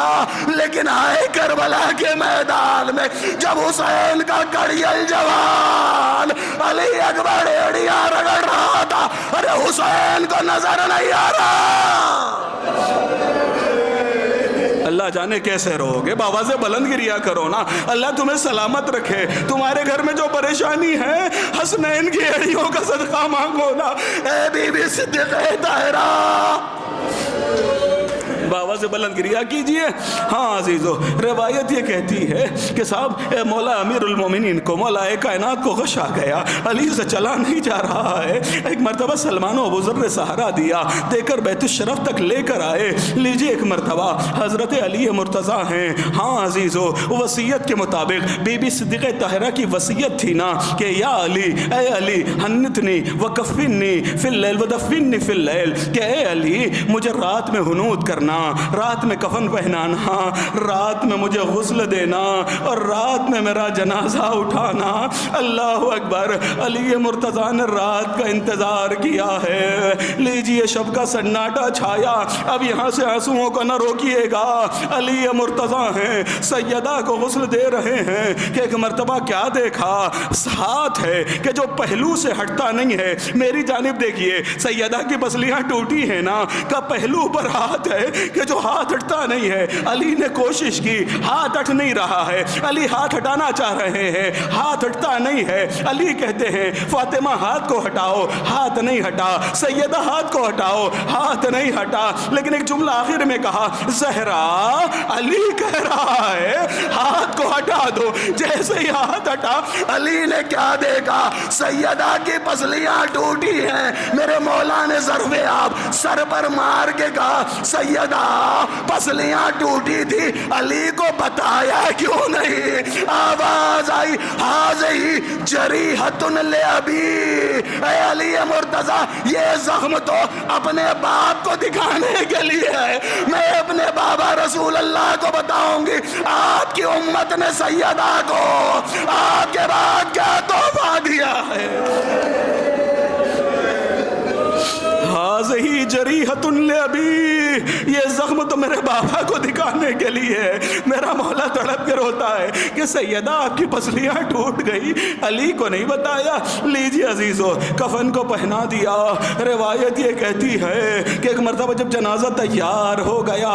لیکن آئے کربلا کے میدان میں جب حسین کا کڑیل جوان علی اکبر ایڑیاں رگڑ رہا تھا، ارے حسین کو نظر نہیں آ رہا۔ اللہ جانے کیسے رہو گے، بابا سے بلند گریا کرو نا، اللہ تمہیں سلامت رکھے۔ تمہارے گھر میں جو پریشانی ہے حسنین کی ایڑیوں کا صدقہ مانگو نا، اے بی بی صدیقہ طاہرہ، بابا سے بلند گریا کیجئے۔ ہاں عزیزو، روایت یہ کہتی ہے کہ صاحب مولا امیر المومنین کو، مولا کائنات کو غش آ گیا، علی سے چلا نہیں جا رہا ہے۔ ایک مرتبہ سلمان و ابو ذر نے سہارا دیا، دے کر بیت الشرف تک لے کر آئے۔ لیجئے ایک مرتبہ حضرت علی مرتضیٰ ہیں۔ ہاں عزیزو، وصیت کے مطابق بی بی صدیقہ طاہرہ کی وصیت تھی نا کہ یا علی، اے علی حنتنی وکفنی فی اللیل ودفنی فی اللیل، کہ اے علی مجھے رات میں حنوت کرنا، رات میں کفن پہنانا، رات میں مجھے غسل دینا اور رات میں میرا جنازہ اٹھانا۔ اللہ اکبر، علی مرتضیٰ نے رات کا انتظار کیا ہے۔ لیجئے شب کا سناٹا چھایا، اب یہاں سے آنسوؤں کو نہ روکیے گا۔ علی مرتضیٰ ہیں، سیدہ کو غسل دے رہے ہیں کہ ایک مرتبہ کیا دیکھا، ہاتھ ہے کہ جو پہلو سے ہٹتا نہیں ہے۔ میری جانب دیکھیے، سیدہ کی پسلیاں ٹوٹی ہیں نا، کا پہلو پر ہاتھ ہے کہ جو ہاتھ ہٹتا نہیں ہے۔ علی نے کوشش کی، ہاتھ ہٹ نہیں رہا ہے، علی ہاتھ ہٹانا چاہ رہے ہیں، ہاتھ ہٹتا نہیں ہے۔ علی کہتے ہیں فاطمہ ہاتھ کو ہٹاؤ، ہاتھ نہیں ہٹا، سیدہ ہاتھ کو ہٹاؤ، ہاتھ نہیں ہٹا۔ لیکن ایک جملہ آخر میں کہا زہرا، علی کہہ رہا ہے ہاتھ کو ہٹا دو۔ جیسے ہی ہاتھ ہٹا، علی نے کیا دیکھا، سیدہ کی پسلیاں ٹوٹی ہیں۔ میرے مولا نے ضرب آپ سر پر مار کے کہا سیدہ پسلیاں ٹوٹی تھی، علی کو بتایا کیوں نہیں؟ آواز آئی ہاذی جریحۃ لابی، اے علی مرتضیٰ یہ زخم تو اپنے باپ کو دکھانے کے لیے ہے، میں اپنے بابا رسول اللہ کو بتاؤں گی آپ کی امت نے سیدہ کو آپ کے بعد کیا تحفہ دیا ہے۔ ہاذی جریحۃ لابی، یہ زخم تو میرے بابا کو دکھانے کے لیے ہے۔ میرا مولا تڑپ کر روتا ہے کہ سیدہ آپ کی پسلیاں ٹوٹ گئی، علی کو نہیں بتایا۔ لیجیے عزیزو، کفن کو پہنا دیا۔ روایت یہ کہتی ہے کہ ایک مرتبہ جب جنازہ تیار ہو گیا،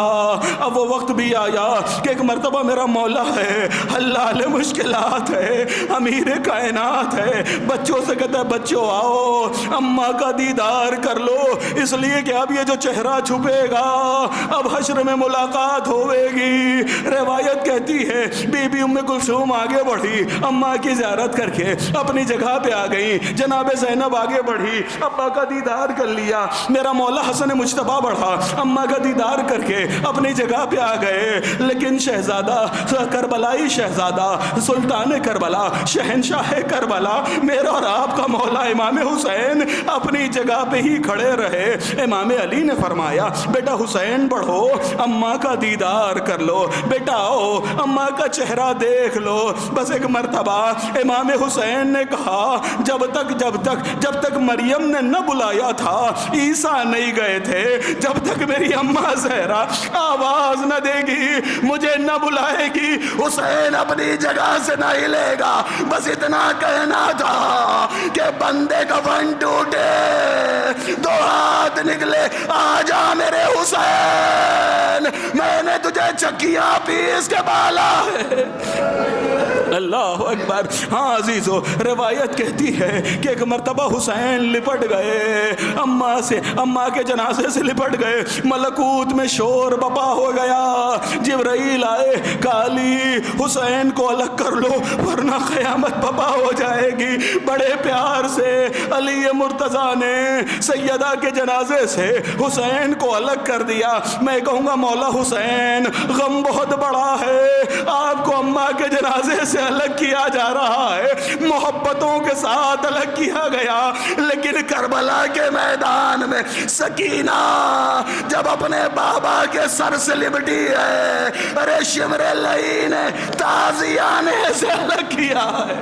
اب وہ وقت بھی آیا کہ ایک مرتبہ میرا مولا ہے، حلال مشکلات ہے، امیر کائنات ہے، بچوں سے کہتا ہے بچوں آؤ اماں کا دیدار کر لو، اس لیے کہ اب یہ جو چہرہ چھپے گا اب حشر میں ملاقات ہوئے گی۔ روایت کہتی ہے بی بی ام کلثوم آگے بڑھی، اماں کی زیارت کر کے اپنی جگہ پہ آ گئی۔ جناب زینب آگے بڑھی، ابا کا دیدار کر لیا۔ میرا مولا حسن مجتبیٰ بڑھا، اماں کا دیدار کر کے اپنی جگہ پہ آ گئے۔ لیکن شہزادہ، کربلائی شہزادہ، سلطان کربلا، شہنشاہ کربلا، میرا اور آپ کا مولا امام حسین اپنی جگہ پہ ہی کھڑے رہے۔ امام علی نے فرمایا بیٹا حسین بڑھو، اماں کا دیدار کر لو، بیٹا آؤ اماں کا چہرہ دیکھ لو۔ بس ایک مرتبہ امام حسین نے کہا جب تک مریم نے نہ بلایا تھا عیسیٰ نہیں گئے تھے، جب تک میری اماں زہرا آواز نہ دے گی، مجھے نہ بلائے گی، حسین اپنی جگہ سے نہ ہلے گا۔ بس اتنا کہنا تھا کہ بندے کا کفن ٹوٹے، دو ہاتھ نکلے، آجا میرے حسین، میں نے تجھے چکیاں پیس کے بالا ہے۔ اللہ اکبر. ہاں عزیزو، روایت کہتی ہے کہ ایک مرتبہ حسین لپٹ گئے اماں کے جنازے سے لپٹ گئے. ملکوت میں شور بپا ہو گیا. جبرائیل آئے، کہا علی حسین کو الگ کر لو ورنہ قیامت بپا ہو جائے گی. بڑے پیار سے علی مرتضیٰ نے سیدہ کے جنازے سے حسین کو الگ کر دیا. میں کہوں گا مولا حسین، غم بہت بڑا ہے، آپ کو اماں کے جنازے سے الگ کیا جا رہا ہے، محبتوں کے ساتھ الگ کیا گیا، لیکن کربلا کے میدان میں سکینہ جب اپنے بابا کے سر سے لپٹی ہے، ارے شمر لئی نے تازیانے سے الگ کیا ہے.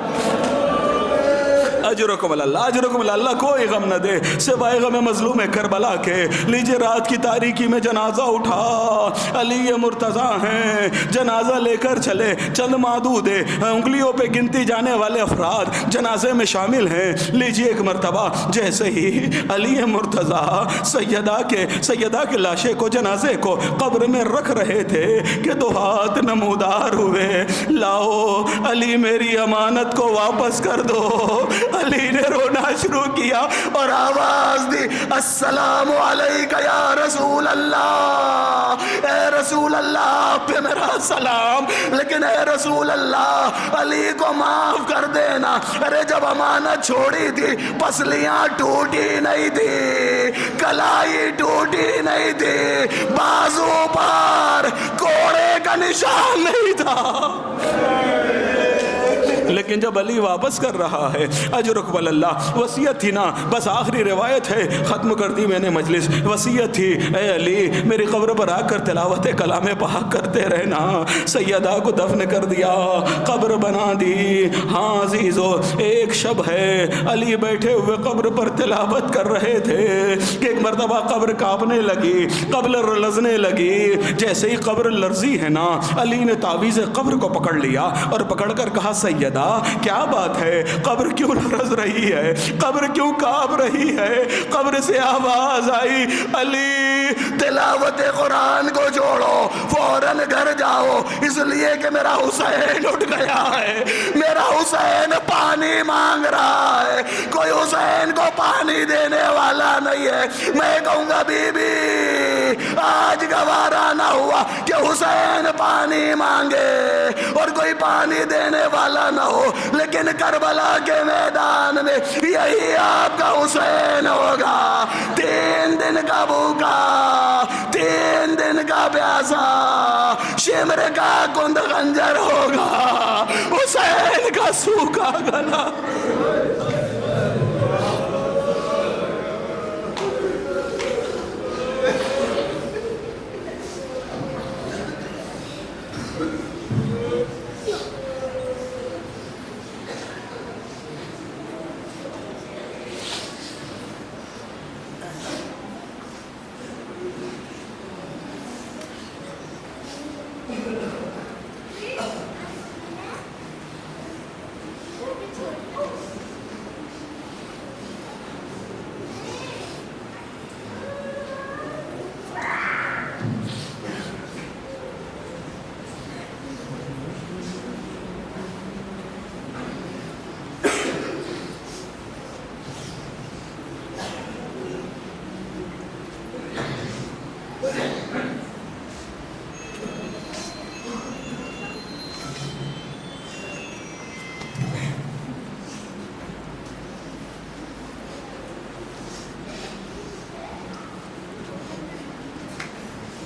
اجرکم اللہ، اجرکم اللہ. کوئی غم نہ دے سوائے غم مظلوم کربلا کے. لیجیے رات کی تاریکی میں جنازہ اٹھا، علی مرتضیٰ ہیں، جنازہ لے کر چلے. چند معدود انگلیوں پہ گنتی جانے والے افراد جنازے میں شامل ہیں. لیجیے ایک مرتبہ جیسے ہی علی مرتضیٰ سیدہ کے لاشے کو، جنازے کو قبر میں رکھ رہے تھے کہ دو ہاتھ نمودار ہوئے، لاؤ علی میری امانت کو واپس کر دو. علی نے رونا شروع کیا اور آواز دی، السلام علیکہ یا رسول اللہ. اے رسول اللہ آپ پہ میرا سلام، لیکن اے رسول اللہ علی کو معاف کر دینا. ارے جب امانت چھوڑی تھی پسلیاں ٹوٹی نہیں تھی، کلائی ٹوٹی نہیں تھی، بازو پر کوڑے کا نشان نہیں تھا. لیکن جب علی واپس کر رہا ہے، اجرک اللہ، وصیت تھی نا، بس آخری روایت ہے، ختم کر دی میں نے مجلس. وصیت تھی، اے علی میری قبر پر آ کر تلاوت کلام پاک کرتے رہنا. سیدہ کو دفن کر دیا، قبر بنا دی. ہاں عزیزو، ایک شب ہے علی بیٹھے ہوئے قبر پر تلاوت کر رہے تھے کہ ایک مرتبہ قبر کانپنے لگی، قبر لرزنے لگی. جیسے ہی قبر لرزی ہے نا، علی نے تعویذ قبر کو پکڑ لیا اور پکڑ کر کہا، سیدہ کیا بات ہے، قبر کیوں لرز رہی ہے، قبر کیوں کانپ رہی ہے؟ قبر سے آواز آئی، علی تلاوت قرآن کو چھوڑو، فوراً گھر جاؤ، اس لیے کہ میرا حسین اٹھ گیا ہے، میرا حسین پانی مانگ رہا ہے، کوئی حسین کو پانی دینے والا نہیں ہے. میں کہوں گا بی بی آج گوارا نہ ہوا کہ حسین پانی مانگے اور کوئی پانی دینے والا نہ ہو، لیکن کربلا کے میدان میں یہی آپ کا حسین ہوگا. 3 دن کا بھوکا، 3 دن کا پیاسا، شمر کا کند خنجر ہوگا، حسین کا سوکھا گلا.